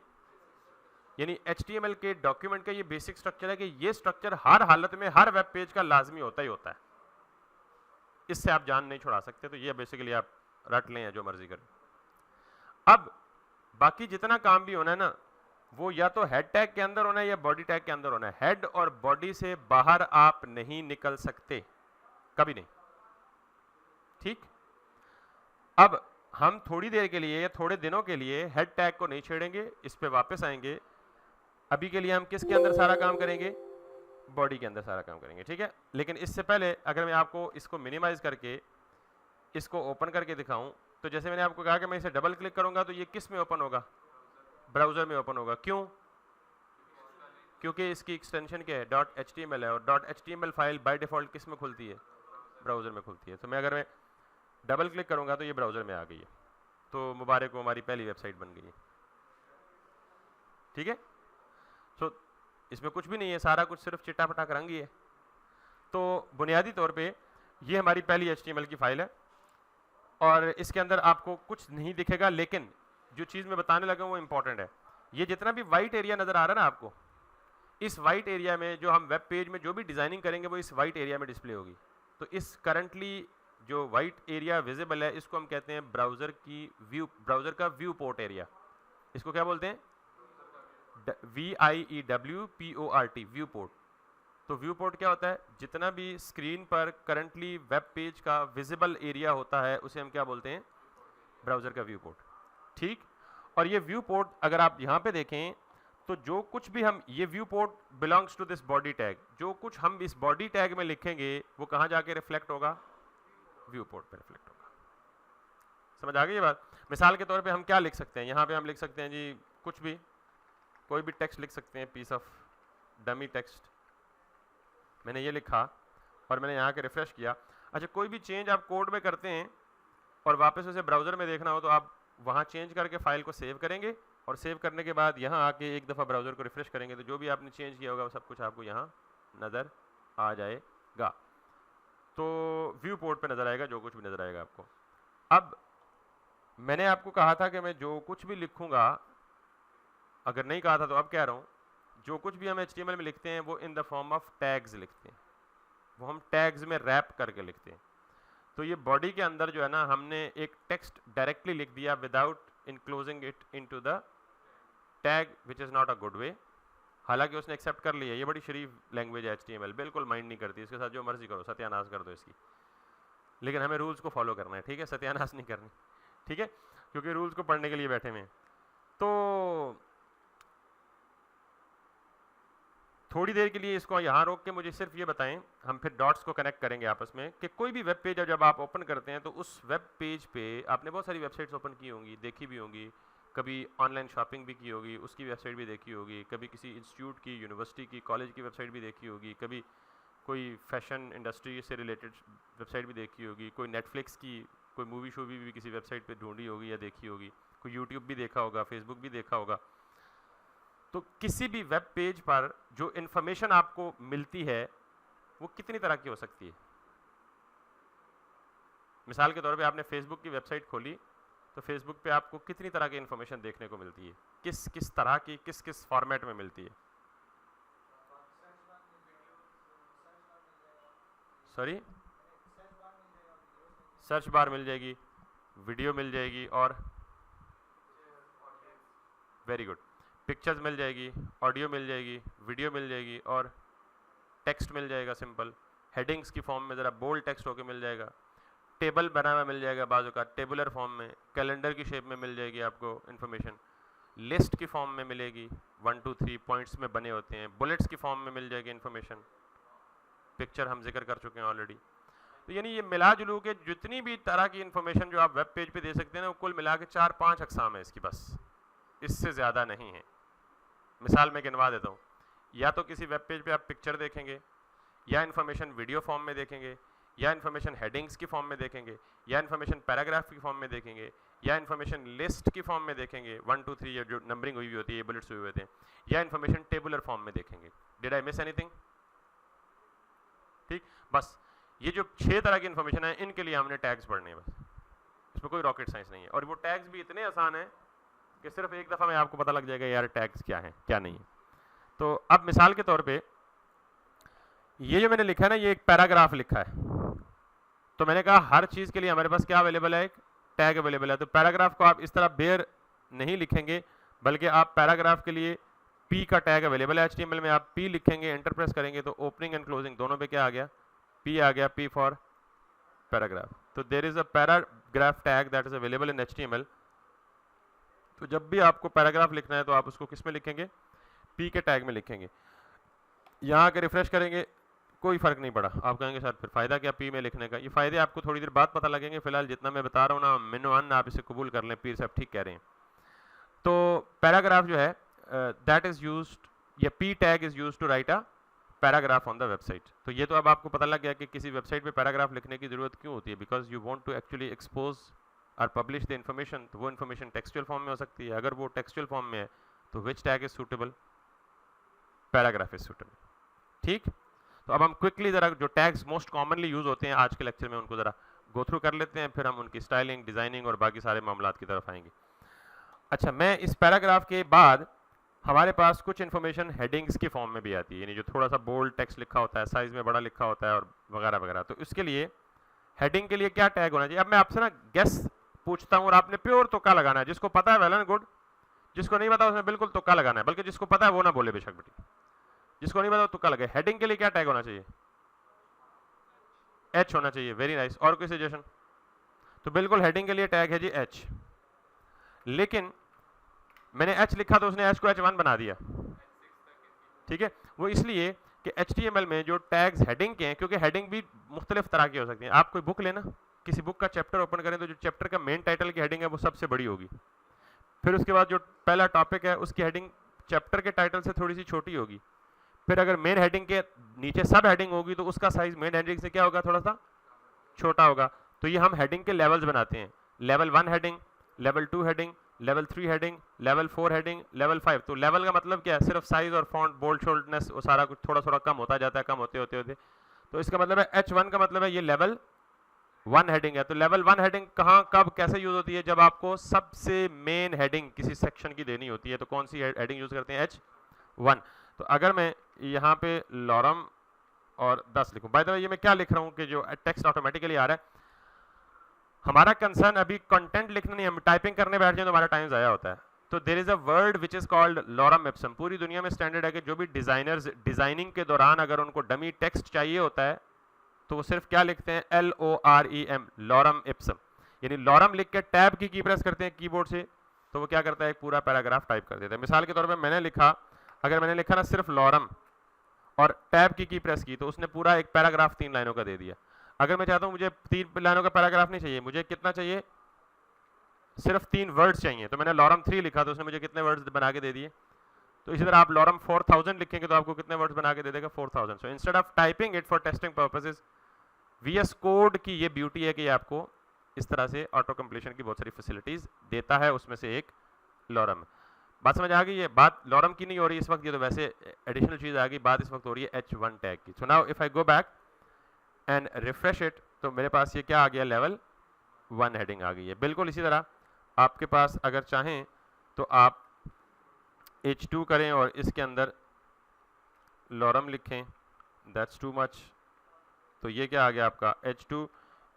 यानी HTML के डॉक्यूमेंट का ये बेसिक स्ट्रक्चर है कि ये स्ट्रक्चर हर हालत में हर वेब पेज का लाजमी होता ही होता है। इससे आप जान नहीं छुड़ा सकते। तो ये बेसिकली आप रट लें या जो मर्जी करें। अब बाकी जितना काम भी होना है ना, वो या तो हेड टैग के अंदर होना है या बॉडी टैग के अंदर होना है। हेड और बॉडी से बाहर आप नहीं निकल सकते, कभी नहीं। ठीक। अब हम थोड़ी देर के लिए या थोड़े दिनों के लिए हेड टैग को नहीं छेड़ेंगे, इस पे वापस आएंगे। अभी के लिए हम किसके अंदर सारा काम करेंगे? बॉडी के अंदर सारा काम करेंगे। ठीक है। लेकिन इससे पहले अगर मैं आपको इसको मिनिमाइज करके इसको ओपन करके दिखाऊं, तो जैसे मैंने आपको कहा कि मैं इसे डबल क्लिक करूंगा तो ये किस में ओपन होगा? ब्राउजर में ओपन होगा। क्यों? क्योंकि इसकी एक्सटेंशन क्या है? .html है, और .html फाइल बाय डिफॉल्ट किस में खुलती है? ब्राउजर में खुलती है। तो मैं अगर मैं डबल क्लिक करूंगा तो ये ब्राउजर में आ गई है। तो मुबारक हो, हमारी पहली वेबसाइट बन गई है। ठीक है। सो इसमें कुछ भी नहीं है, सारा कुछ सिर्फ चिट्टा पटा रंग ही है। तो बुनियादी तौर पे ये हमारी पहली HTML की फाइल है और इसके अंदर आपको कुछ नहीं दिखेगा, लेकिन जो चीज़ मैं बताने लगा वो इंपॉर्टेंट है। ये जितना भी वाइट एरिया नज़र आ रहा है ना आपको, इस वाइट एरिया में जो हम वेब पेज में जो भी डिज़ाइनिंग करेंगे वो इस वाइट एरिया में डिस्प्ले होगी। तो इस करंटली जो वाइट एरिया विजिबल है इसको हम कहते हैं ब्राउज़र का व्यू पोर्ट एरिया। इसको क्या बोलते हैं? VIEWPORT, view port. तो व्यू पोर्ट क्या होता है? जितना भी स्क्रीन पर करंटली वेब पेज का विजिबल एरिया होता है उसे हम क्या बोलते हैं? ब्राउज़र का व्यू पोर्ट। ठीक। और ये व्यू पोर्ट अगर आप यहाँ पे देखें तो जो कुछ भी हम, ये viewport belongs to this body tag. जो कुछ हम इस बॉडी टैग में लिखेंगे वो कहाँ जाके रिफ्लेक्ट होगा? व्यू पोर्ट पे रिफ्लेक्ट होगा। समझ आ गई ये बात? मिसाल के तौर पे हम क्या लिख सकते हैं, यहाँ पे हम लिख सकते हैं जी कुछ भी, कोई भी टेक्स्ट लिख सकते हैं, पीस ऑफ डमी टेक्स्ट। मैंने ये लिखा और मैंने यहाँ के रिफ्रेश किया। अच्छा, कोई भी चेंज आप कोड में करते हैं और वापस उसे ब्राउज़र में देखना हो तो आप वहाँ चेंज करके फाइल को सेव करेंगे और सेव करने के बाद यहाँ आके एक दफ़ा ब्राउज़र को रिफ्रेश करेंगे तो जो भी आपने चेंज किया होगा वो सब कुछ आपको यहाँ नज़र आ जाएगा। तो व्यू पोर्ट पे नज़र आएगा जो कुछ भी नज़र आएगा आपको। अब मैंने आपको कहा था कि मैं जो कुछ भी लिखूंगा, अगर नहीं कहा था तो अब कह रहा हूँ, जो कुछ भी हम HTML में लिखते हैं वो in the form of tags लिखते हैं, वो हम टैग्स में रैप करके लिखते हैं। तो ये बॉडी के अंदर जो है ना, हमने एक टेक्स्ट डायरेक्टली लिख दिया without enclosing it into the tag, which is not a good way. हालांकि उसने एक्सेप्ट कर लिया, ये बड़ी शरीफ लैंग्वेज है HTML, बिल्कुल माइंड नहीं करती, इसके साथ जो मर्जी करो, सत्यानाश कर दो इसकी, लेकिन हमें रूल्स को फॉलो करना है, ठीक है, सत्यानाश नहीं करनी, ठीक है, क्योंकि रूल्स को पढ़ने के लिए बैठे हुए हैं। तो थोड़ी देर के लिए इसको यहाँ रोक के मुझे सिर्फ ये बताएं, हम फिर डॉट्स को कनेक्ट करेंगे आपस में, कि कोई भी वेब पेज जब आप ओपन करते हैं तो उस वेब पेज पे आपने बहुत सारी वेबसाइट्स ओपन की होंगी, देखी भी होंगी, कभी ऑनलाइन शॉपिंग भी की होगी, उसकी वेबसाइट भी देखी होगी, कभी किसी इंस्टीट्यूट की, यूनिवर्सिटी की, कॉलेज की वेबसाइट भी देखी होगी, कभी कोई फैशन इंडस्ट्री से रिलेटेड वेबसाइट भी देखी होगी, कोई नेटफ्लिक्स की कोई मूवी शो भी किसी वेबसाइट पे ढूंढी होगी या देखी होगी, कोई यूट्यूब भी देखा होगा, फेसबुक भी देखा होगा। तो किसी भी वेब पेज पर जो इन्फॉर्मेशन आपको मिलती है वो कितनी तरह की हो सकती है। मिसाल के तौर पे आपने फेसबुक की वेबसाइट खोली तो फेसबुक पे आपको कितनी तरह की इन्फॉर्मेशन देखने को मिलती है, किस किस तरह की, किस किस फॉर्मेट में मिलती है। सॉरी, सर्च बार मिल जाएगी, वीडियो मिल जाएगी, और वेरी गुड, पिक्चर्स मिल जाएगी, ऑडियो मिल जाएगी, वीडियो मिल जाएगी, और टेक्स्ट मिल जाएगा सिंपल, हेडिंग्स की फॉर्म में ज़रा बोल्ड टेक्स्ट होके मिल जाएगा, टेबल बना हुआ मिल जाएगा बाजू का, टेबुलर फॉर्म में, कैलेंडर की शेप में मिल जाएगी आपको इन्फॉर्मेशन, लिस्ट की फॉर्म में मिलेगी, 1 2 3 पॉइंट्स में बने होते हैं, बुलेट्स की फॉर्म में मिल जाएगी इन्फॉर्मेशन, पिक्चर हम जिक्र कर चुके हैं ऑलरेडी। तो यानी ये मिला जुलू के जितनी भी तरह की इन्फॉर्मेशन जो आप वेब पेज पे दे सकते हैं ना, वो कुल मिला के 4-5 अकसाम है इसकी, बस इससे ज़्यादा नहीं है। मिसाल मैं गिनवा देता हूँ, या तो किसी वेब पेज पे आप पिक्चर देखेंगे, या इन्फॉर्मेशन वीडियो फॉर्म में देखेंगे, या इन्फॉर्मेशन हेडिंग्स की फॉर्म में देखेंगे, या इन्फॉर्मेशन पैराग्राफ की फॉर्म में देखेंगे, या इन्फॉर्मेशन लिस्ट की फॉर्म में देखेंगे, 1 2 3 जो नंबरिंग हुई होती है, बुलेट्स हुए होते हैं, या इन्फॉर्मेशन टेबुलर फॉर्म में देखेंगे। Did I miss anything? ठीक, बस ये जो 6 तरह की इन्फॉर्मेशन है इनके लिए हमने टैग्स पढ़ने हैं, बस इसमें कोई रॉकेट साइंस नहीं है, और वो टैग्स भी इतने आसान है कि सिर्फ एक दफ़ा में आपको पता लग जाएगा यार टैग्स क्या है क्या नहीं है। तो अब मिसाल के तौर पे ये जो मैंने लिखा है ना, ये एक पैराग्राफ लिखा है, तो मैंने कहा हर चीज़ के लिए हमारे पास क्या अवेलेबल है, एक टैग अवेलेबल है। तो पैराग्राफ को आप इस तरह बेयर नहीं लिखेंगे, बल्कि आप पैराग्राफ के लिए पी का टैग अवेलेबल है HTML में, आप पी लिखेंगे, एंटर प्रेस करेंगे तो ओपनिंग एंड क्लोजिंग दोनों पे क्या आ गया, पी आ गया, पी फॉर पैराग्राफ। तो there is a paragraph tag that is available in HTML। तो जब भी आपको पैराग्राफ लिखना है तो आप उसको किस में लिखेंगे, पी के टैग में लिखेंगे। यहाँ के रिफ्रेश करेंगे कोई फ़र्क नहीं पड़ा, आप कहेंगे सर फिर फ़ायदा क्या पी में लिखने का। ये फ़ायदे आपको थोड़ी देर बाद पता लगेंगे, फिलहाल जितना मैं बता रहा हूँ ना मिनवान, आप इसे कबूल कर लें, पीर साहब ठीक कह रहे हैं। तो पैराग्राफ जो है दैट इज़ यूज्ड, या P tag is used to write a paragraph on the website. तो ये तो अब आपको पता लग गया कि किसी वेबसाइट पे पैराग्राफ लिखने की ज़रूरत क्यों होती है, because you want to actually expose और पब्लिश द इन्फॉर्मेशन। तो वो इन्फॉर्मेशन टेक्सचुअल फॉर्म में हो सकती है, अगर वो टेक्सचुअल फॉर्म में है तो which tag is suitable, paragraph is suitable. ठीक, तो अब हम क्विकली ज़रा जो टैग्स मोस्ट कॉमनली यूज़ होते हैं आज के लेक्चर में उनको ज़रा गो थ्रू कर लेते हैं, फिर हम उनकी स्टाइलिंग, डिज़ाइनिंग और बाकी सारे मामलात की तरफ आएंगे। अच्छा, मैं इस पैराग्राफ के बाद हमारे पास कुछ इन्फॉर्मेशन हेडिंग्स की फॉर्म में भी आती है, यानी जो थोड़ा सा बोल्ड टेक्स्ट लिखा होता है, साइज में बड़ा लिखा होता है और वगैरह वगैरह। तो इसके लिए हेडिंग के लिए क्या टैग होना चाहिए। अब मैं आपसे ना गेस पूछता हूँ और आपने प्योर तुक्का लगाना है, जिसको पता है वेल एंड गुड, जिसको नहीं पता उसने बिल्कुल तुक्का लगाना है, बल्कि जिसको पता है वो ना बोले बेशक बेटी, जिसको नहीं पता वो तुक्का लगे। हेडिंग के लिए क्या टैग होना चाहिए, एच होना चाहिए, वेरी नाइस। और कोई सजेशन? तो बिल्कुल हेडिंग के लिए टैग है जी एच, लेकिन मैंने एच लिखा तो उसने एच को H1 बना दिया। ठीक है, वो इसलिए कि HTML में जो टैग्स हेडिंग के हैं, क्योंकि हेडिंग भी मुख्तलिफ तरह की हो सकती हैं। आप कोई बुक लेना, किसी बुक का चैप्टर ओपन करें तो जो चैप्टर का मेन टाइटल की हेडिंग है वो सबसे बड़ी होगी, फिर उसके बाद जो पहला टॉपिक है उसकी हेडिंग चैप्टर के टाइटल से थोड़ी सी छोटी होगी, फिर अगर मेन हेडिंग के नीचे सब हेडिंग होगी तो उसका साइज मेन हेडिंग से क्या होगा, थोड़ा सा छोटा होगा। तो ये हम हेडिंग के लेवल्स बनाते हैं, level 1 heading, level 2 heading, level 3 heading, level 4 heading, level 5। तो लेवल का मतलब क्या है, सिर्फ साइज और फॉन्ट बोल्ड शोल्डनेस वो सारा कुछ थोड़ा थोड़ा कम होता जाता है, कम होते होते होते। तो इसका मतलब है H1 का मतलब है ये लेवल 1 हेडिंग है। तो लेवल 1 हेडिंग कहाँ कब कैसे यूज होती है, जब आपको सबसे मेन हेडिंग किसी सेक्शन की देनी होती है। तो कौन सी हेडिंग यूज करते हैं, H1। तो अगर मैं यहाँ पे लॉरम और 10 लिखूं, बाय द वे ये मैं क्या लिख रहा हूँ कि जो टेक्स्ट ऑटोमेटिकली आ रहा है, हमारा कंसर्न अभी कंटेंट लिखना नहीं, हम टाइपिंग करने बैठ जाए तो हमारा टाइम ज़ाया होता है। तो there is a word which is called lorem ipsum. पूरी दुनिया में स्टैंडर्ड है कि जो भी डिजाइनर्स डिजाइनिंग के दौरान अगर उनको डमी टेक्स्ट चाहिए होता है तो वो सिर्फ क्या लिखते हैं, LOREM, लॉरम इप्सम। यानी लॉरम लिख के टैब की प्रेस करते हैं कीबोर्ड से, तो वो क्या करता है, एक पूरा पैराग्राफ टाइप कर देता है। मिसाल के तौर पर मैंने लिखा, अगर मैंने लिखा ना सिर्फ लॉरम और टैब की प्रेस की तो उसने पूरा एक पैराग्राफ 3 लाइनों का दे दिया। अगर मैं चाहता हूं मुझे 3 लाइनों का पैराग्राफ नहीं चाहिए, मुझे कितना चाहिए, सिर्फ 3 वर्ड्स चाहिए, तो मैंने लॉरम 3 लिखा तो उसने मुझे कितने वर्ड्स बना के दे दिए। तो इसी तरह आप लॉरम 4000 लिखेंगे तो आपको कितने वर्ड्स बना के दे देगा, 4000। So instead of typing it for testing purposes, VS code की ये ब्यूटी है कि आपको इस तरह से ऑटो कंप्लीशन की बहुत सारी फैसिलिटीज देता है, उसमें से एक लॉरम है। बात समझ आ गई? ये बात लॉरम की नहीं हो रही इस वक्त, ये तो वैसे एडिशनल चीज आ गई, बात इस वक्त हो रही है H1 टैग की। So now if I go back and refresh it, तो मेरे पास ये क्या आ गया, लेवल 1 हेडिंग आ गई है। बिल्कुल इसी तरह आपके पास अगर चाहें तो आप H2 करें और इसके अंदर लॉरम लिखें, दैट्स टू मच, तो ये क्या आ गया आपका H2।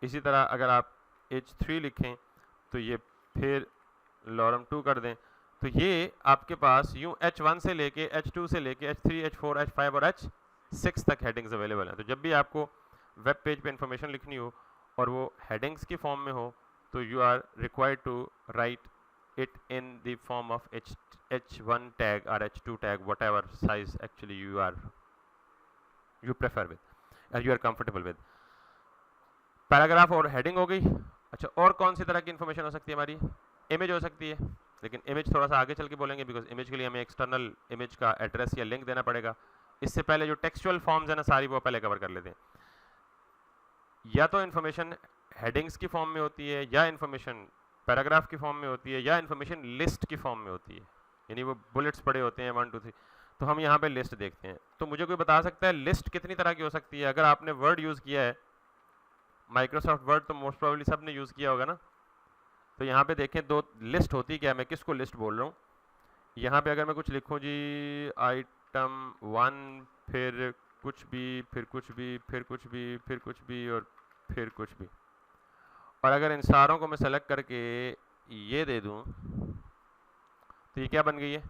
इसी तरह अगर आप H3 लिखें तो ये फिर लॉरम 2 कर दें, तो ये आपके पास यूं H1 से लेके H2 से लेके H3, H4, H5 और H6 तक हेडिंग्स अवेलेबल हैं। तो जब भी आपको वेब पेज पे इंफॉर्मेशन लिखनी हो और वो हेडिंग्स की फॉर्म में हो तो you are required to write it in the form of H1 tag or H2 tag, whatever size actually you prefer with or you are comfortable with। Paragraph और हेडिंग हो गई। अच्छा, और कौन सी तरह की इंफॉर्मेशन हो सकती है हमारी, इमेज हो सकती है, लेकिन इमेज थोड़ा सा आगे चल के बोलेंगे बिकॉज इमेज के लिए हमें एक्सटर्नल इमेज का एड्रेस या लिंक देना पड़ेगा। इससे पहले जो टेक्सचुअल फॉर्म्स है ना सारी वो पहले कवर कर लेते हैं। या तो इन्फॉर्मेशन हेडिंग्स की फॉर्म में होती है, या इन्फॉर्मेशन पैराग्राफ की फॉर्म में होती है, या इन्फॉर्मेशन लिस्ट की फॉर्म में होती है, यानी वो बुलेट्स पड़े होते हैं 1 2 3। तो हम यहाँ पे लिस्ट देखते हैं। तो मुझे कोई बता सकता है लिस्ट कितनी तरह की हो सकती है? अगर आपने वर्ड यूज़ किया है, माइक्रोसॉफ्ट वर्ड, तो मोस्ट प्रोबेबली सब ने यूज़ किया होगा ना। तो यहाँ पे देखें दो लिस्ट होती क्या है, मैं किसको लिस्ट बोल रहा हूँ। यहाँ पे अगर मैं कुछ लिखूँ जी आइटम 1, फिर कुछ भी, फिर कुछ भी, फिर कुछ भी, फिर कुछ भी और फिर कुछ भी, और अगर इन सारों को मैं सेलेक्ट करके ये दे दूं तो ये क्या बन गई है,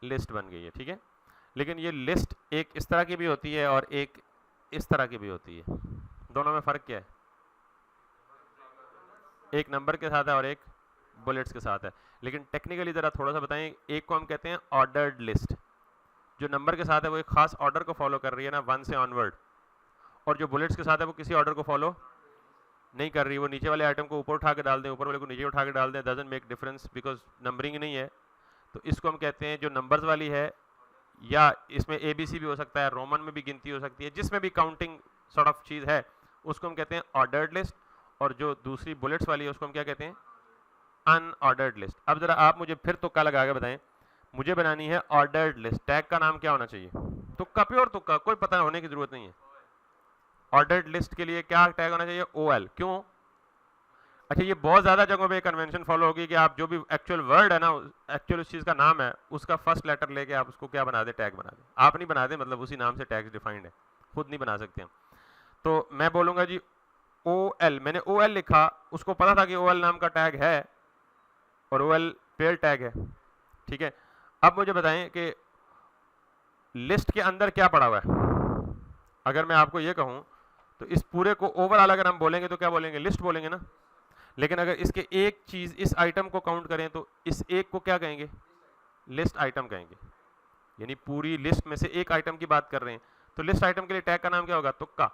लिस्ट बन गई है। ठीक है, लेकिन ये लिस्ट एक इस तरह की भी होती है और एक इस तरह की भी होती है। दोनों में फ़र्क क्या है? एक नंबर के साथ है और एक बुलेट्स के साथ है। लेकिन टेक्निकली ज़रा थोड़ा सा बताएं, एक को हम कहते हैं ऑर्डर्ड लिस्ट, जो नंबर के साथ है वो एक खास ऑर्डर को फॉलो कर रही है ना 1 से ऑनवर्ड, और जो बुलेट्स के साथ है वो किसी ऑर्डर को फॉलो नहीं कर रही, वो नीचे वाले आइटम को ऊपर उठा के डाल दें, ऊपर वाले को नीचे उठा के डाल दें, doesn't make difference because numbering नहीं है। तो इसको हम कहते हैं जो नंबर्स वाली है, या इसमें ABC भी हो सकता है, रोमन में भी गिनती हो सकती है, जिसमें भी काउंटिंग सॉर्ट ऑफ चीज़ है उसको हम कहते हैं ऑर्डर्ड लिस्ट। और जो दूसरी बुलेट्स वाली है उसको हम क्या कहते हैं, अनऑर्डर्ड लिस्ट। अब जरा आप मुझे फिर तुक्का लगा के बताएं, मुझे बनानी है ऑर्डर्ड लिस्ट, टैग का नाम क्या होना चाहिए? तुक्का, प्योर तुक्का, कोई पता होने की जरूरत नहीं है। ऑर्डर्ड लिस्ट के लिए क्या टैग होना चाहिए? OL। क्यों? अच्छा, ये बहुत ज़्यादा जगहों पे कन्वेंशन फॉलो होगी कि आप जो भी एक्चुअल वर्ड है ना, एक्चुअल उस चीज़ का नाम है, उसका फर्स्ट लेटर लेके आप उसको क्या बना दे, टैग बना दे। आप नहीं बना दे, मतलब उसी नाम से टैग्स डिफाइंड है, खुद नहीं बना सकते हम। तो मैं बोलूँगा जी OL, मैंने OL लिखा, उसको पता था कि OL नाम का टैग है और OL पेयर टैग है। ठीक है, अब मुझे बताएं कि लिस्ट के अंदर क्या पड़ा हुआ है। अगर मैं आपको ये कहूँ तो इस पूरे को ओवरऑल अगर हम बोलेंगे तो क्या बोलेंगे, लिस्ट बोलेंगे ना। लेकिन अगर इसके एक चीज़, इस आइटम को काउंट करें तो इस एक को क्या कहेंगे, लिस्ट आइटम कहेंगे। यानी पूरी लिस्ट में से एक आइटम की बात कर रहे हैं, तो लिस्ट आइटम के लिए टैग का नाम क्या होगा, तुक्का।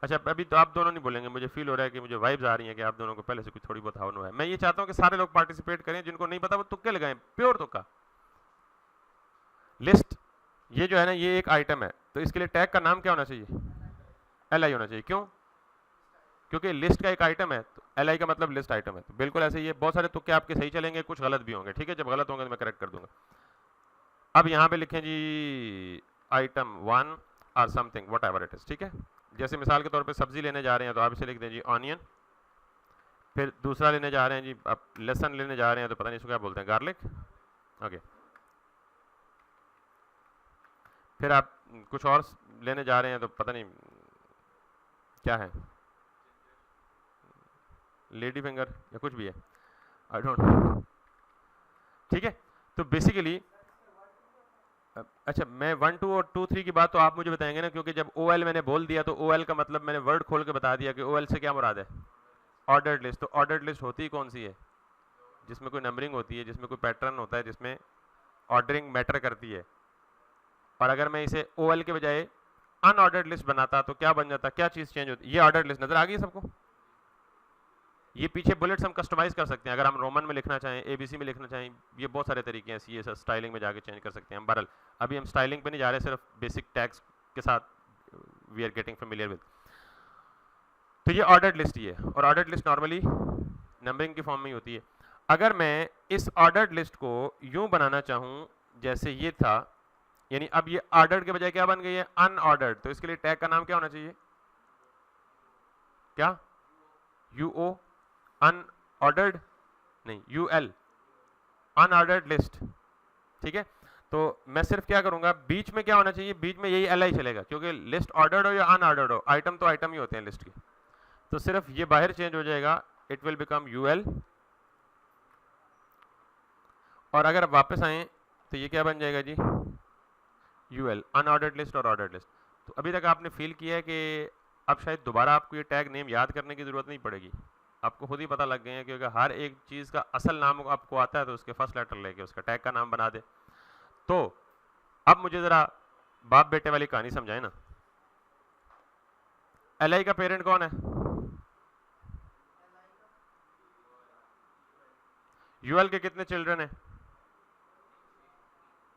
अच्छा अभी तो आप दोनों नहीं बोलेंगे, मुझे फील हो रहा है कि मुझे वाइब्स आ रही हैं कि आप दोनों को पहले से कुछ थोड़ी बहुत हाउन है। मैं ये चाहता हूँ कि सारे लोग पार्टिसिपेट करें, जिनको नहीं पता वो तुक्के लगाएं, प्योर तुक्का। लिस्ट ये जो है ना, ये एक आइटम है, तो इसके लिए टैग का नाम क्या होना चाहिए? LI होना चाहिए। क्यों? क्योंकि लिस्ट का एक आइटम है, तो LI का मतलब लिस्ट आइटम है। तो बिल्कुल ऐसे ही है, बहुत सारे तुक्के आपके सही चलेंगे, कुछ गलत भी होंगे, ठीक है? जब गलत होंगे तो मैं करेक्ट कर दूंगा। अब यहाँ पे लिखें जी आइटम 1 और something what ever it is, ठीक है? जैसे मिसाल के तौर पे सब्जी लेने जा रहे हैं तो आप इसे लिख दें जी ऑनियन, फिर दूसरा लेने जा रहे हैं जी, आप लहसुन लेने जा रहे हैं तो पता नहीं इसको क्या बोलते हैं, गार्लिक, ओके। फिर आप कुछ और लेने जा रहे हैं तो पता नहीं क्या है, लेडी फिंगर या कुछ भी है, आई डोंट, ठीक है? तो बेसिकली अच्छा, मैं 1 2 और 2 3 की बात तो आप मुझे बताएंगे ना, क्योंकि जब OL मैंने बोल दिया तो OL का मतलब मैंने वर्ड खोल के बता दिया कि OL से क्या मुराद है, ऑर्डर्ड लिस्ट। तो ऑर्डर्ड लिस्ट होती कौन सी है? जिसमें कोई नंबरिंग होती है, जिसमें कोई पैटर्न होता है, जिसमें ऑर्डरिंग मैटर करती है। और अगर मैं इसे OL के बजाय अनऑर्डर्ड लिस्ट बनाता तो क्या बन जाता, क्या चीज़ चेंज होती? ये ऑर्डर्ड लिस्ट नजर आ गई सबको? ये पीछे बुलेट्स हम कस्टमाइज कर सकते हैं, अगर हम रोमन में लिखना चाहें, ABC में लिखना चाहें, ये बहुत सारे तरीके हैं, CSS स्टाइलिंग में जाके चेंज कर सकते हैं। बहरहाल अभी हम स्टाइलिंग पे नहीं जा रहे, सिर्फ बेसिक टैग्स के साथ we are getting familiar with. तो ये ऑर्डर्ड लिस्ट ही है, और ऑर्डर्ड लिस्ट नॉर्मली नंबरिंग की फॉर्म में ही होती है। अगर मैं इस ऑर्डर्ड लिस्ट को यूं बनाना चाहूं जैसे ये था, यानी अब ये ऑर्डर्ड के बजाय क्या बन गई है, अनऑर्डर्ड, तो इसके लिए टैग का नाम क्या होना चाहिए? क्या? UO, अनऑर्डर्ड नहीं, UL, अनऑर्डर्ड लिस्ट, ठीक है? तो मैं सिर्फ क्या करूंगा, बीच में क्या होना चाहिए, बीच में यही LI चलेगा, क्योंकि लिस्ट ऑर्डर्ड हो या अनऑर्डर्ड हो, आइटम तो आइटम ही होते हैं लिस्ट के। तो सिर्फ ये बाहर चेंज हो जाएगा, इट विल बिकम UL। और अगर आप वापस आए तो ये क्या बन जाएगा जी, UL, अनऑर्डर्ड लिस्ट और ऑर्डर्ड लिस्ट। तो अभी तक आपने फील किया है कि अब शायद दोबारा आपको ये टैग नेम याद करने की जरूरत नहीं पड़ेगी, आपको खुद ही पता लग गए हैं, क्योंकि हर एक चीज़ का असल नाम आपको आता है तो उसके फर्स्ट लेटर लेके उसका टैग का नाम बना दे। तो अब मुझे ज़रा बाप बेटे वाली कहानी समझाए ना। LI का पेरेंट कौन है? UL के कितने चिल्ड्रन है?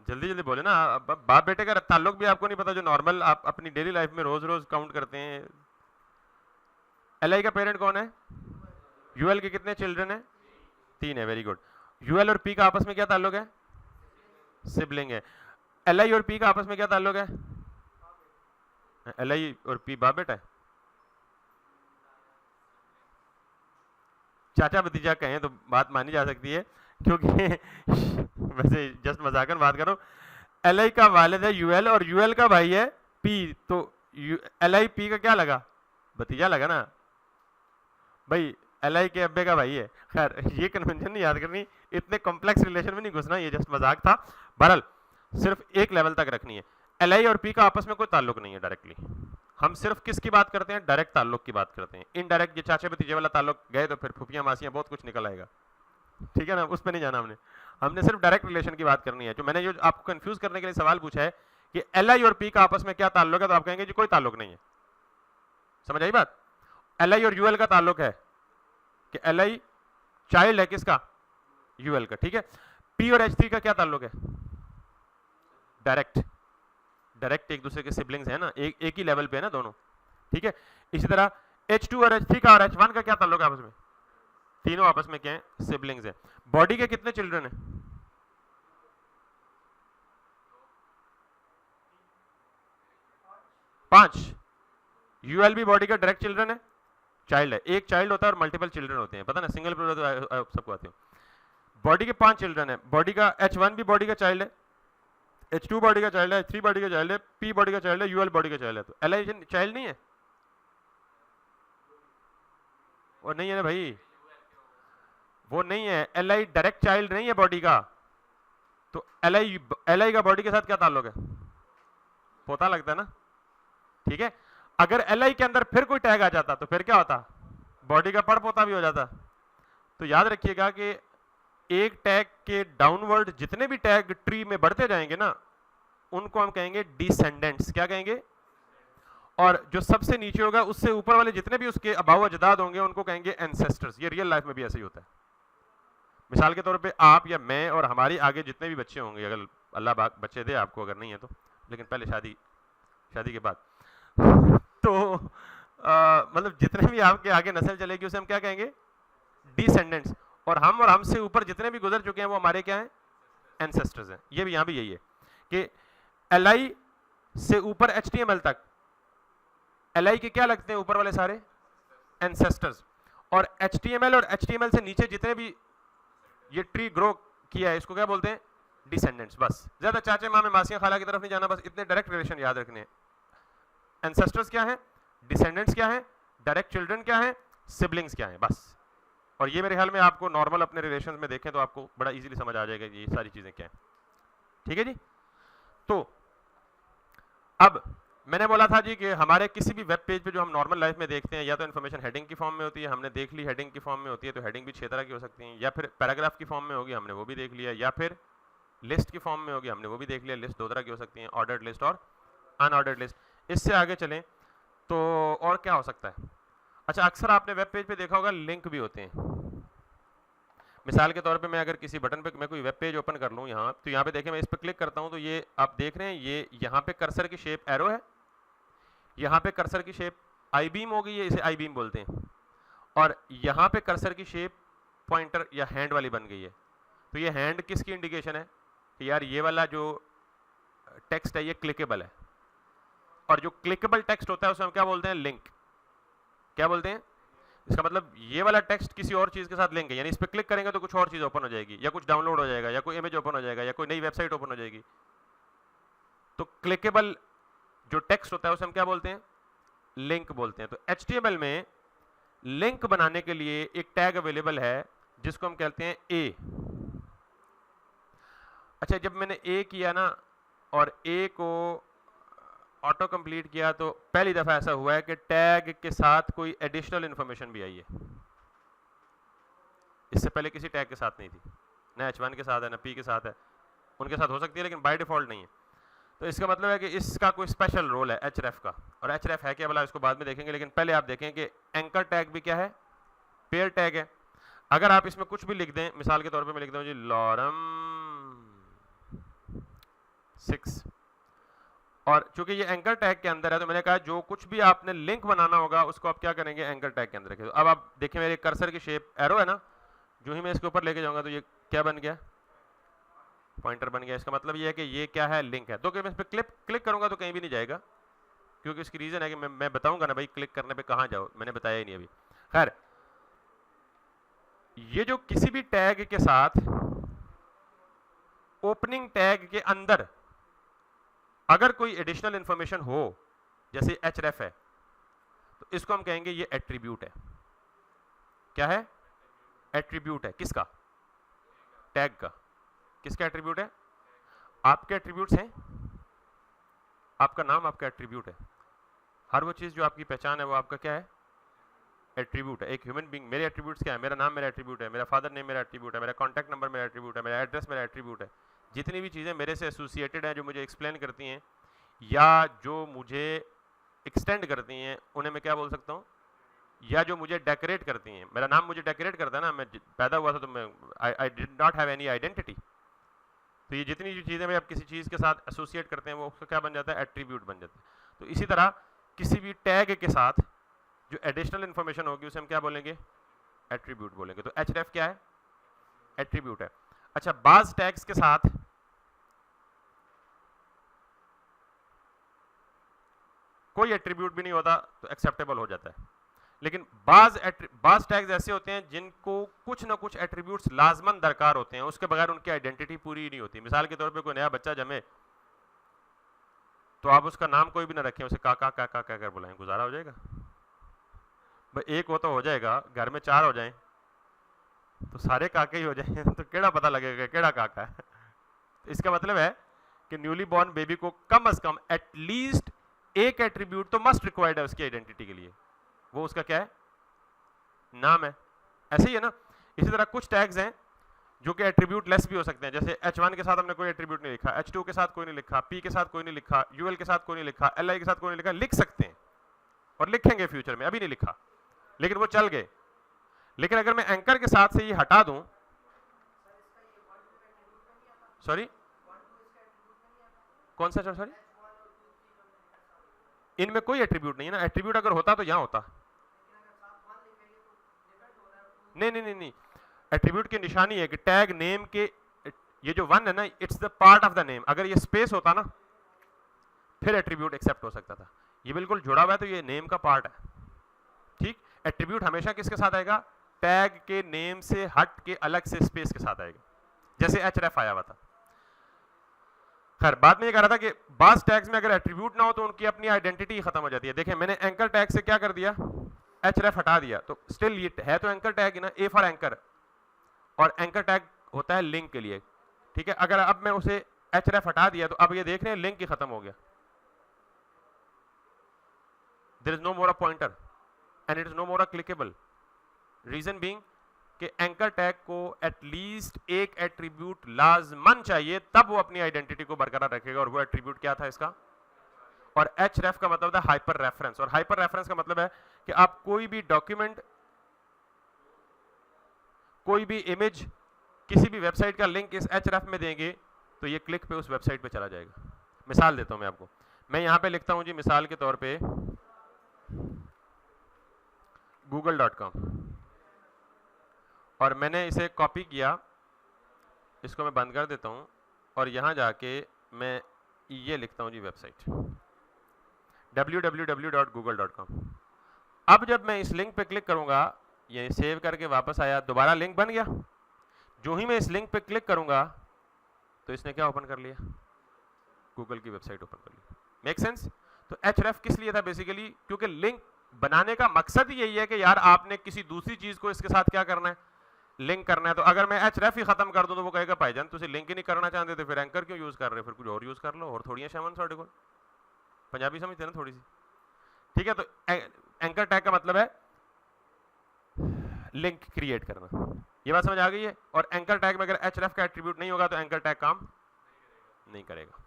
जल्दी जल्दी बोले ना, बाप बेटे का ताल्लुक भी आपको नहीं पता, जो नॉर्मल आप अपनी डेली लाइफ में रोज रोज काउंट करते हैं। LI का पेरेंट कौन है? UL के कितने चिल्ड्रन है? 3 है, वेरी गुड। UL और P का आपस में क्या ताल्लुक है? सिबलिंग है। LI और P का आपस में क्या ताल्लुक है? LI और P बाप बेटा है। चाचा भतीजा कहें तो बात मानी जा सकती है, क्योंकि वैसे जस्ट मजाकन बात करो, LI का वालिद है UL और UL का भाई है P, तो LI P का क्या लगा? भतीजा लगा ना भाई, LI के अब्बे का भाई है। खैर ये कन्वेंशन नहीं याद करनी, इतने कॉम्प्लेक्स रिलेशन में नहीं घुसना, ये जस्ट मजाक था। बहरहाल सिर्फ एक लेवल तक रखनी है। LI और P का आपस में कोई ताल्लुक नहीं है डायरेक्टली, हम सिर्फ किसकी बात करते हैं, डायरेक्ट ताल्लुक की बात करते हैं। इनडायरेक्ट ये चाचे भतीजे वाला ताल्लुक गए तो फिर फुफियां मासियां बहुत कुछ निकल आएगा, ठीक है ना, उस पर नहीं जाना हमने। हमने सिर्फ डायरेक्ट रिलेशन की बात करनी है। जो मैंने जो आपको कंफ्यूज करने के लिए सवाल पूछा है कि LI और P का आपस में क्या ताल्लुक है, तो आप कहेंगे जी कोई ताल्लुक नहीं है। समझ आई बात? LI और UL का ताल्लुक है कि LI चाइल्ड है किसका? UL का, ठीक है। P और H3 का क्या ताल्लुक है? डायरेक्ट, डायरेक्ट एक दूसरे के सिबलिंग्स है ना, एक ही लेवल पे है ना दोनों, ठीक है। इसी तरह H2 और H3 का और H1 का क्या ताल्लुक है आपस में? तीनों आपस में क्या है? सिबलिंग्स है। बॉडी के कितने चिल्ड्रन है? 5। UL भी बॉडी का डायरेक्ट चिल्ड्रन है, चाइल्ड है। एक चाइल्ड होता है और मल्टीपल चिल्ड्रन होते हैं, पता ना, सिंगल तो सबको आते हैं। बॉडी के 5 चिल्ड्रन है। बॉडी का H1 भी बॉडी का चाइल्ड है, H2 बॉडी का चाइल्ड है, H3 बॉडी का चाइल्ड है, P बॉडी का चाइल्ड है, UL बॉडी का चाइल्ड है। तो LI चाइल्ड नहीं है? और नहीं है ना भाई, वो नहीं है। LI डायरेक्ट चाइल्ड नहीं है बॉडी का। तो LI का बॉडी के साथ क्या ताल्लुक है? पोता लगता है ना, ठीक है। अगर LI के अंदर फिर कोई टैग आ जाता तो फिर क्या होता? बॉडी का पड़ पोता भी हो जाता। तो याद रखिएगा कि एक टैग के डाउनवर्ड जितने भी टैग ट्री में बढ़ते जाएंगे ना, उनको हम कहेंगे डिसेंडेंट्स। क्या कहेंगे? और जो सबसे नीचे होगा उससे ऊपर वाले जितने भी उसके अबाव अजदाद होंगे उनको कहेंगे एंसेस्टर्स। ये रियल लाइफ में भी ऐसे ही होता है। मिसाल के तौर पे आप या मैं और हमारी आगे जितने भी बच्चे होंगे, अगर अल्लाह पाक बच्चे दे आपको, अगर नहीं है तो, लेकिन पहले शादी के बाद तो मतलब जितने भी आपके आगे नस्ल चलेगी उसे हम क्या कहेंगे? डिसेंडेंट्स। और हमसे ऊपर जितने भी गुजर चुके हैं वो हमारे क्या हैं? एंसेस्टर्स हैं। ये भी यहाँ भी यही है कि LI से ऊपर HTML तक, LI के क्या लगते हैं ऊपर वाले सारे? एंसेस्टर्स। और HTML और HTML से नीचे जितने भी ये ट्री ग्रो किया है इसको क्या बोलते हैं? डिसेंडेंट्स। बस ज्यादा चाचे मामे मासियां खाला की तरफ नहीं जाना, बस इतने डायरेक्ट रिलेशन याद रखने हैं। एंसेस्टर्स क्या है, डिसेंडेंट्स क्या है, डायरेक्ट चिल्ड्रन क्या है, सिबलिंग्स क्या है, बस। और ये मेरे ख्याल में आपको नॉर्मल अपने रिलेशंस में देखें तो आपको बड़ा इजीली समझ आ जाएगा कि ये सारी चीजें क्या हैं। ठीक है जी। तो अब मैंने बोला था जी कि हमारे किसी भी वेब पेज पे जो हम नॉर्मल लाइफ में देखते हैं, या तो इन्फॉर्मेशन हेडिंग की फॉर्म में होती है, हमने देख ली हेडिंग की फॉर्म में होती है, तो हेडिंग भी 6 तरह की हो सकती है, या फिर पैराग्राफ की फॉर्म में होगी, हमने वो भी देख लिया, या फिर लिस्ट की फॉर्म में होगी, हमने वो भी देख लिया। लिस्ट 2 तरह की हो सकती है, ऑर्डर्ड लिस्ट और अनऑर्डर्ड लिस्ट। इससे आगे चलें तो और क्या हो सकता है? अच्छा, अक्सर आपने वेब पेज पे देखा होगा लिंक भी होते हैं। मिसाल के तौर पे मैं अगर किसी बटन पे मैं कोई वेब पेज ओपन कर लूँ यहाँ, तो यहाँ पे देखें मैं इस पर क्लिक करता हूँ तो ये आप देख रहे हैं, ये यहाँ पे कर्सर की शेप एरो है, यहाँ पे कर्सर की शेप आई बीम हो गई है, इसे आई बीम बोलते हैं, और यहाँ पे कर्सर की शेप पॉइंटर या हैंड वाली बन गई है। तो ये हैंड किसकी इंडिकेशन है कि यार ये वाला जो टेक्स्ट है ये क्लिकेबल है, और जो क्लिकेबल टेक्स्ट होता है उसे हम क्या बोलते हैं? लिंक। क्या बोलते हैं? इसका मतलब ये वाला टेक्स्ट किसी और चीज के साथ लिंक है, यानी इस पर क्लिक करेंगे तो कुछ और चीज ओपन हो जाएगी, या कुछ डाउनलोड हो जाएगा, या कोई इमेज ओपन हो जाएगा, या कोई नई वेबसाइट ओपन हो जाएगी। तो क्लिकेबल जो टेक्स्ट होता है उसे हम क्या बोलते हैं? लिंक बोलते हैं। तो HTML में लिंक बनाने के लिए एक टैग अवेलेबल है जिसको हम कहते हैं A। अच्छा, जब मैंने A किया ना और A को ऑटो कंप्लीट किया तो पहली दफा ऐसा हुआ है कि टैग के साथ कोई एडिशनल इंफॉर्मेशन भी आई है। इससे पहले किसी टैग के साथ नहीं थी, ना H1 के साथ है ना P के साथ है, उनके साथ हो सकती है लेकिन बाय डिफॉल्ट नहीं है। तो इसका मतलब है कि इसका कोई स्पेशल रोल है href का, और href है क्या भला इसको बाद में देखेंगे, लेकिन पहले आप देखें कि एंकर टैग भी क्या है? पेयर टैग है। अगर आप इसमें कुछ भी लिख दें, मिसाल के तौर पे मैं लिख दूं जी लॉरम 6, और चूंकि ये एंकर टैग के अंदर है तो मैंने कहा जो कुछ भी आपने लिंक बनाना होगा उसको आप क्या करेंगे? एंकर टैग के अंदर रखें। तो अब आप देखें मेरे कर्सर की शेप एरो है ना, जो ही मैं इसके ऊपर लेके जाऊंगा तो ये क्या बन गया? पॉइंटर बन गया। इसका मतलब ये है कि ये क्या है? लिंक है। तो मैं इस पर क्लिक करूंगा तो कहीं भी नहीं जाएगा, क्योंकि इसकी रीजन है कि मैं बताऊंगा ना भाई क्लिक करने पे कहां जाओ, मैंने बताया ही नहीं अभी। खैर, ये जो किसी भी टैग के साथ ओपनिंग टैग के अंदर अगर कोई एडिशनल इंफॉर्मेशन हो, जैसे href है, तो इसको हम कहेंगे ये एट्रीब्यूट है। क्या है? एट्रीब्यूट है। किसका? टैग का। किसका एट्रीब्यूट है? आपके एट्रीब्यूट्स हैं, आपका नाम आपका एट्रीब्यूट है। हर वो चीज जो आपकी पहचान है वो आपका क्या है? एट्रीब्यूट है। एक ह्यूमन बीइंग, मेरे एट्रीब्यूट्स क्या है? मेरा नाम मेरा एट्रीब्यूट है, मेरा फादर नेम मेरा एट्रीब्यूट है, मेरा कॉन्टैक्ट नंबर मेरा एट्रीब्यूट है, मेरा एड्रेस मेरा एट्रीब्यूट है। जितनी भी चीज़ें मेरे से एसोसिएटेड हैं, जो मुझे एक्सप्लेन करती हैं या जो मुझे एक्सटेंड करती हैं, उन्हें मैं क्या बोल सकता हूँ? या जो मुझे डेकोरेट करती हैं। मेरा नाम मुझे डेकोरेट करता है ना, मैं पैदा हुआ था तो मैं I did not have any identity. तो ये जितनी जो चीज़ें मैं अब किसी चीज़ के साथ एसोसिएट करते हैं वो उसका क्या बन जाता है? एट्रीब्यूट बन जाता है। तो इसी तरह किसी भी टैग के साथ जो एडिशनल इंफॉर्मेशन होगी उसे हम क्या बोलेंगे? एट्रीब्यूट बोलेंगे। तो href क्या है? एट्रीब्यूट है। अच्छा, बाज टैग्स के साथ कोई एट्रीब्यूट भी नहीं होता तो एक्सेप्टेबल हो जाता है, लेकिन बाज टैग्स ऐसे होते हैं जिनको कुछ ना कुछ एट्रीब्यूट्स लाजमन दरकार होते हैं, उसके बगैर उनकी आइडेंटिटी पूरी नहीं होती। मिसाल के तौर पे कोई नया बच्चा जमे तो आप उसका नाम कोई भी ना रखें, उसे काका काका कहकर बुलाएं, गुजारा हो जाएगा? भाई एक हो तो हो जाएगा, घर में 4 हो जाएं तो सारे काके ही हो जाएंगे तो केड़ा पता लगेगा केड़ा काका है। तो इसका मतलब है कि न्यूली बॉर्न बेबी को कम से कम एटलीस्ट एक एट्रीब्यूट तो मस्ट रिक्वायर्ड है उसकी आइडेंटिटी के लिए, वो उसका क्या है? नाम है। ऐसे ही है ना। इसी तरह कुछ टैग्स हैं जो कि एट्रीब्यूट लेस भी हो सकते हैं, जैसे H1 के साथ हमने कोई एट्रीब्यूट नहीं लिखा, H2 के साथ कोई नहीं लिखा, P के साथ कोई नहीं लिखा, UL के साथ कोई नहीं लिखा, LI के साथ कोई नहीं लिखा, लिख सकते हैं और लिखेंगे फ्यूचर में, अभी नहीं लिखा लेकिन वो चल गए। लेकिन अगर मैं एंकर के साथ से ये हटा दूं, सॉरी कौन सा सॉरी, इनमें कोई एट्रीब्यूट नहीं है ना, एट्रीब्यूट अगर होता तो यहां होता। नहीं नहीं नहीं नहीं, एट्रीब्यूट की निशानी है कि टैग नेम के ये जो वन है ना, it's the part of the name. अगर ये स्पेस होता ना फिर एट्रीब्यूट एक्सेप्ट हो सकता था, ये बिल्कुल जुड़ा हुआ है तो ये नेम का पार्ट है। ठीक, एट्रीब्यूट हमेशा किसके साथ आएगा, टैग के नेम से हट के अलग से स्पेस के साथ आएगा, जैसे href आया हुआ था। खैर बाद में ये कह रहा था कि बास टैग्स में अगर एट्रीब्यूट ना हो तो उनकी अपनी आइडेंटिटी खत्म हो जाती है। देखें मैंने एंकर टैग से क्या कर दिया, href हटा दिया, तो स्टिल ये है तो एंकर टैग है ना, A फॉर एंकर, और एंकर टैग होता है लिंक के लिए। ठीक है, अगर अब मैं उसे href हटा दिया तो अब ये देख रहे हैं लिंक ही खत्म हो गया, there is no more a pointer and it is no more a clickable. Reason being कि एंकर टैग को एटलीस्ट एक एट्रीब्यूट लाजमन चाहिए, तब वो अपनी आइडेंटिटी को बरकरार रखेगा, और वो एट्रीब्यूट क्या था इसका, और href का मतलब था हाइपर रेफरेंस, और हाइपर रेफरेंस का मतलब है कि आप कोई भी डॉक्यूमेंट, कोई भी इमेज, किसी भी वेबसाइट का लिंक इस href में देंगे तो ये क्लिक पे उस वेबसाइट पे चला जाएगा। मिसाल देता हूं मैं आपको, मैं यहां पे लिखता हूं जी मिसाल के तौर पे google.com, और मैंने इसे कॉपी किया, इसको मैं बंद कर देता हूं, और यहां जाके मैं ये लिखता हूं जी वेबसाइट www.google.com। अब जब मैं इस लिंक पे क्लिक करूंगा, ये सेव करके वापस आया, दोबारा लिंक बन गया। जो ही मैं इस लिंक पे क्लिक करूंगा तो इसने क्या ओपन कर लिया, गूगल की वेबसाइट ओपन कर ली। Make sense? तो href किस लिए था बेसिकली, क्योंकि लिंक बनाने का मकसद ही यही है कि यार आपने किसी दूसरी चीज को इसके साथ क्या करना है, लिंक करना है। तो अगर मैं href ही खत्म कर दूं तो वो कहेगा भाईजान तुझे लिंक ही नहीं करना चाहते तो फिर एंकर क्यों यूज कर रहे हो, फिर कुछ और यूज कर लो। और थोड़ी शामन साढ़े को पंजाबी समझते हैं ना थोड़ी सी, ठीक है। तो एंकर टैग का मतलब है लिंक क्रिएट करना, ये बात समझ आ गई है। और एंकर टैग में अगर href का एट्रीब्यूट नहीं होगा तो एंकर टैग काम नहीं करेगा।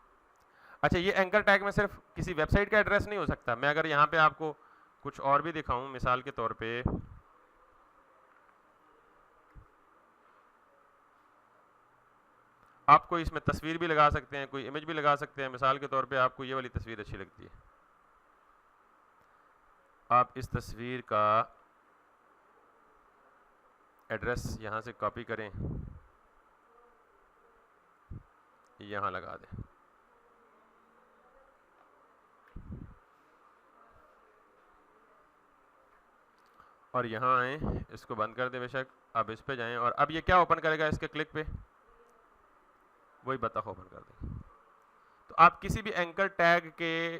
अच्छा, ये एंकर टैग में सिर्फ किसी वेबसाइट का एड्रेस नहीं हो सकता, मैं अगर यहाँ पे आपको कुछ और भी दिखाऊं, मिसाल के तौर पे आपको इसमें तस्वीर भी लगा सकते हैं, कोई इमेज भी लगा सकते हैं। मिसाल के तौर पे आपको ये वाली तस्वीर अच्छी लगती है, आप इस तस्वीर का एड्रेस यहां से कॉपी करें, यहां लगा दें, और यहां आए, इसको बंद कर दें बेशक, अब इस पे जाएं, और अब ये क्या ओपन करेगा, इसके क्लिक पे वही बतख ओपन कर दें। तो आप किसी भी एंकर टैग के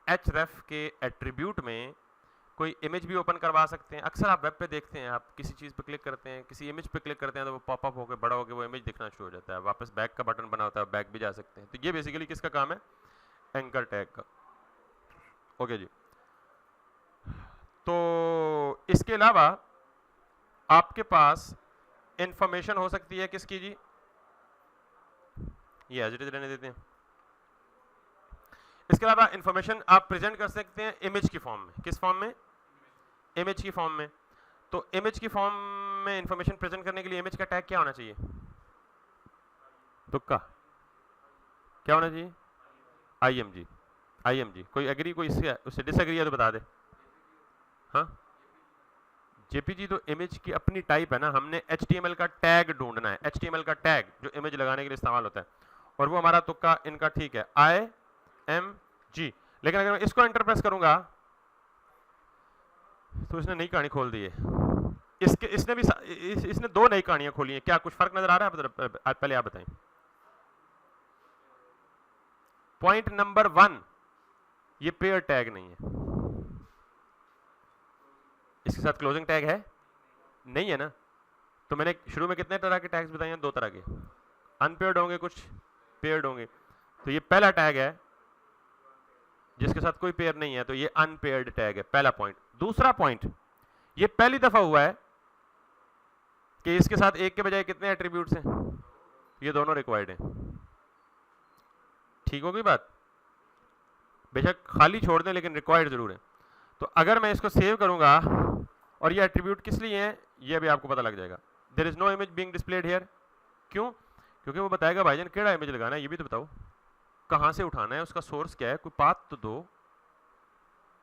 href के एट्रीब्यूट में कोई इमेज भी ओपन करवा सकते हैं। अक्सर आप वेब पे देखते हैं, आप किसी चीज़ पे क्लिक करते हैं, किसी इमेज पे क्लिक करते हैं तो वो पॉपअप होकर बड़ा होकर वो इमेज दिखना शुरू हो जाता है, वापस बैक का बटन बना होता है, बैक भी जा सकते हैं। तो ये बेसिकली किसका काम है, एंकर टैग का। ओके जी, तो इसके अलावा आपके पास इंफॉर्मेशन हो सकती है किसकी जी, ये एज इट इज रहने देते हैं। इसके अलावा इंफॉर्मेशन आप प्रेजेंट कर सकते हैं इमेज की फॉर्म में। किस फॉर्म में, इमेज की फॉर्म में। तो इमेज की फॉर्म में इंफॉर्मेशन प्रेजेंट करने के लिए इमेज का टैग क्या होना चाहिए, तुक्का क्या होना चाहिए, img। img कोई एग्री, कोई उससे डिसएग्री है तो बता दे। हाँ, जेपीजी तो इमेज की अपनी टाइप है ना, हमने HTML का टैग ढूंढना है, HTML का टैग जो इमेज लगाने के लिए इस्तेमाल होता है, और वो हमारा तुक्का इनका ठीक है img। लेकिन अगर मैं इसको एंटर प्रेस करूंगा तो इसने नई कहानी खोल दी है। इसने दो नई कहानियां खोली हैं, क्या कुछ फर्क नजर आ रहा है, पहले आप बताएं। पॉइंट नंबर 1, ये पेयर टैग नहीं है, इसके साथ क्लोजिंग टैग है नहीं है ना। तो मैंने शुरू में कितने तरह के टैग्स बताए हैं, 2 तरह के, अनपेयर्ड होंगे कुछ पेयर्ड होंगे। तो ये पहला टैग है जिसके साथ कोई पेयर नहीं है, तो ये अनपेयर्ड टैग है, पहला पॉइंट। दूसरा पॉइंट, ये पहली दफा हुआ है कि इसके साथ एक के बजाय कितने एट्रीब्यूट्स हैं, ये दोनों रिक्वायर्ड हैं। ठीक होगी बात, बेशक खाली छोड़ दें लेकिन रिक्वायर्ड जरूर है। तो अगर मैं इसको सेव करूंगा, और ये एट्रीब्यूट किस लिए है ये भी आपको पता लग जाएगा। There is no image being displayed here, क्यों? क्योंकि वो बताएगा भाईजान केड़ा इमेज लगाना है, ये भी तो बताओ, कहां से उठाना है, उसका सोर्स क्या है, कोई पाथ तो दो।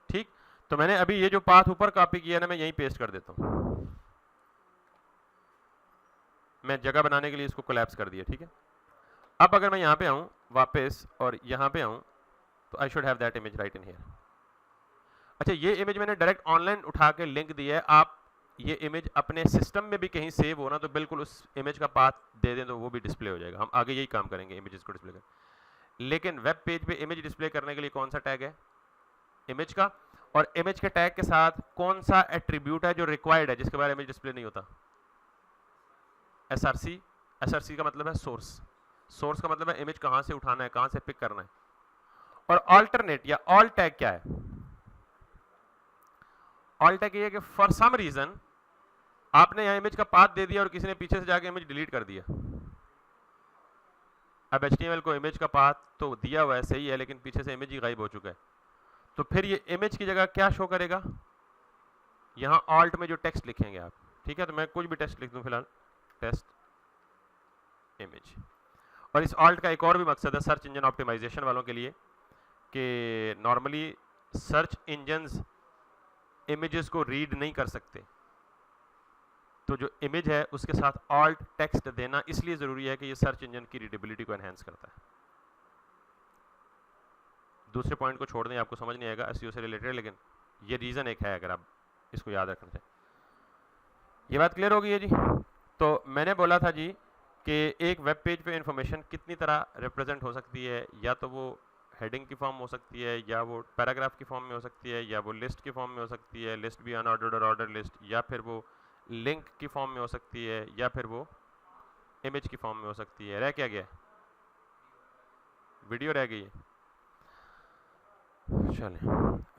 ठीक, तो मैंने अभी ये जो पाथ ऊपर कॉपी किया ना, मैं यहीं पेस्ट कर देता हूं। मैं जगह बनाने के लिए इसको कोलैप्स कर दिया। ठीक है, अब अगर मैं यहां पे आऊं वापस और यहां पे आऊं, तो I should have that image right in here. अच्छा, ये इमेज मैंने डायरेक्ट ऑनलाइन उठा के लिंक दिया है। आप ये इमेज अपने सिस्टम में भी कहीं सेव हो ना, तो बिल्कुल उस इमेज का पाथ दे दें तो वो भी डिस्प्ले हो जाएगा। हम आगे यही काम करेंगे, इमेजेस को डिस्प्ले कर। लेकिन वेब पेज पे इमेज डिस्प्ले करने के लिए कौन सा टैग है? इमेज का। और इमेज के टैग के साथ कौन सा एट्रीब्यूट है जो रिक्वायर्ड है, जिसके बारे में डिस्प्ले नहीं होता? एसआरसी। एसआरसी का मतलब है सोर्स। सोर्स का मतलब है इमेज कहां से उठाना है, कहां से पिक करना है। और ऑल्टरनेट या ऑल टैग क्या है? ऑल टैग ये है कि फॉर सम रीजन आपने यहां इमेज का पाथ दे दिया और किसी ने पीछे से जाके इमेज डिलीट कर दिया। अब HTML को इमेज का पाथ तो दिया हुआ है, सही है, लेकिन पीछे से इमेज ही गायब हो चुका है। तो फिर ये इमेज की जगह क्या शो करेगा? यहां ऑल्ट में जो टेक्स्ट लिखेंगे आप। ठीक है, तो मैं कुछ भी टेक्स्ट लिख दूं फिलहाल, टेस्ट इमेज। और इस ऑल्ट का एक और भी मकसद है सर्च इंजन ऑप्टिमाइजेशन वालों के लिए, कि नॉर्मली सर्च इंजन्स इमेजेस को रीड नहीं कर सकते, तो जो इमेज है उसके साथ ऑल्ट टेक्स्ट देना इसलिए जरूरी है कि ये सर्च इंजन की रीडेबिलिटी को एनहांस करता है। दूसरे पॉइंट को छोड़ दें, आपको समझ नहीं आएगा, एसईओ से रिलेटेड, लेकिन ये रीजन एक है, अगर आप इसको याद रखना चाहें। ये बात क्लियर हो गई है जी? तो मैंने बोला था जी कि एक वेब पेज पे इंफॉर्मेशन कितनी तरह रिप्रेजेंट हो सकती है, या तो वो हेडिंग की फॉर्म हो सकती है, या वो पैराग्राफ की फॉर्म में हो सकती है, या वो लिस्ट की फॉर्म में हो सकती है, लिस्ट भी अनऑर्डर्ड और ऑर्डर लिस्ट, या फिर वो लिंक की फॉर्म में हो सकती है, या फिर वो इमेज की फॉर्म में हो सकती है। रह क्या गया? वीडियो रह गई है। चलें,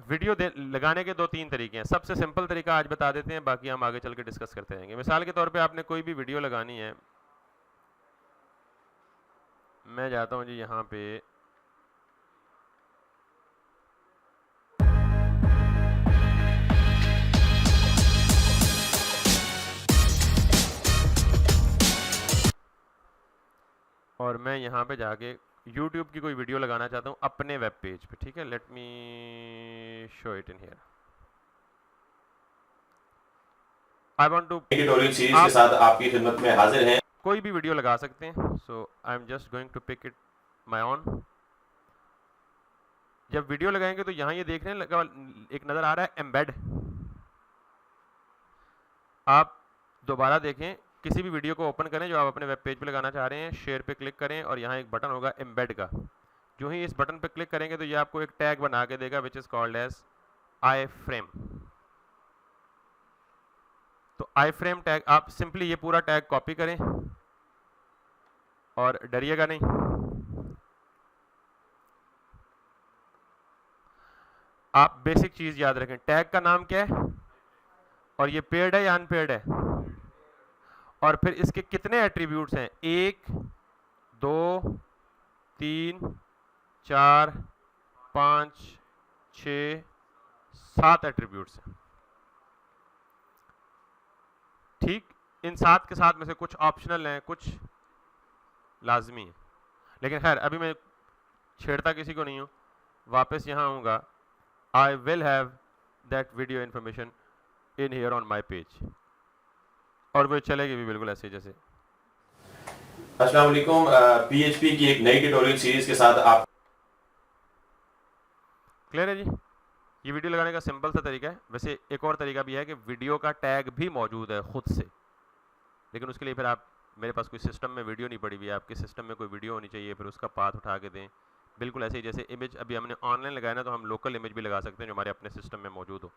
वीडियो लगाने के 2-3 तरीके हैं। सबसे सिंपल तरीका आज बता देते हैं, बाकी हम आगे चल के डिस्कस करते रहेंगे। मिसाल के तौर पे आपने कोई भी वीडियो लगानी है, मैं जाता हूं जी यहाँ पे, और मैं यहाँ पे जाके YouTube की कोई वीडियो लगाना चाहता हूँ अपने वेब पेज पे। ठीक है, let me show it in here. I want to, tutorial series के साथ आपकी खिदमत में हाजिर हैं। कोई भी वीडियो लगा सकते हैं। So I am just going to pick it my on. जब वीडियो लगाएंगे तो यहाँ ये देख रहे हैं लगा, एक नजर आ रहा है एम्बेड। आप दोबारा देखें, किसी भी वीडियो को ओपन करें जो आप अपने वेब पेज पे लगाना चाह रहे हैं, शेयर पे क्लिक करें और यहाँ एक बटन होगा एम्बेड का। जो ही इस बटन पे क्लिक करेंगे तो ये आपको एक टैग बना के देगा which is called as iframe. तो आई फ्रेम टैग, आप सिंपली ये पूरा टैग कॉपी करें और डरिएगा नहीं, आप बेसिक चीज याद रखें, टैग का नाम क्या है और ये पेयर्ड है या अनपेयर्ड है, और फिर इसके कितने एट्रीब्यूट्स हैं, 1 2 3 4 5 6 7 एट्रीब्यूट्स हैं। ठीक, इन 7 के साथ में से कुछ ऑप्शनल हैं, कुछ लाजमी है, लेकिन खैर अभी मैं छेड़ता किसी को नहीं हूं। वापस यहां आऊंगा, I will have that video information in here on my page, और वो चलेगी भी बिल्कुल ऐसे जैसे। अस्सलाम वालेकुम, PHP की एक नई ट्यूटोरियल सीरीज के साथ आप क्लियर है जी? ये वीडियो लगाने का सिंपल सा तरीका है। वैसे एक और तरीका भी है कि वीडियो का टैग भी मौजूद है खुद से, लेकिन उसके लिए फिर आप, मेरे पास कोई सिस्टम में वीडियो नहीं पड़ी हुई है, आपके सिस्टम में कोई वीडियो होनी चाहिए, फिर उसका पाथ उठा के दें। बिल्कुल ऐसे ही जैसे इमेज अभी हमने ऑनलाइन लगाया ना, तो हम लोकल इमेज भी लगा सकते हैं जो हमारे अपने सिस्टम में मौजूद हो।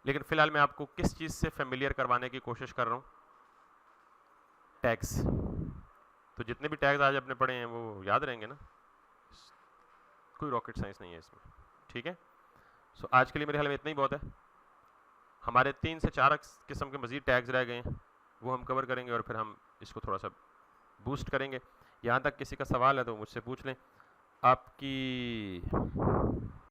लेकिन फिलहाल मैं आपको किस चीज़ से फेमिलियर करवाने की कोशिश कर रहा हूँ? टैग्स। तो जितने भी टैग्स आज आपने पढ़े हैं वो याद रहेंगे ना, कोई रॉकेट साइंस नहीं है इसमें। ठीक है, सो आज के लिए मेरे ख्याल में इतना ही बहुत है। हमारे 3 से 4 किस्म के मज़ीद टैग्स रह गए हैं, वो हम कवर करेंगे और फिर हम इसको थोड़ा सा बूस्ट करेंगे। यहाँ तक किसी का सवाल है तो मुझसे पूछ लें। आपकी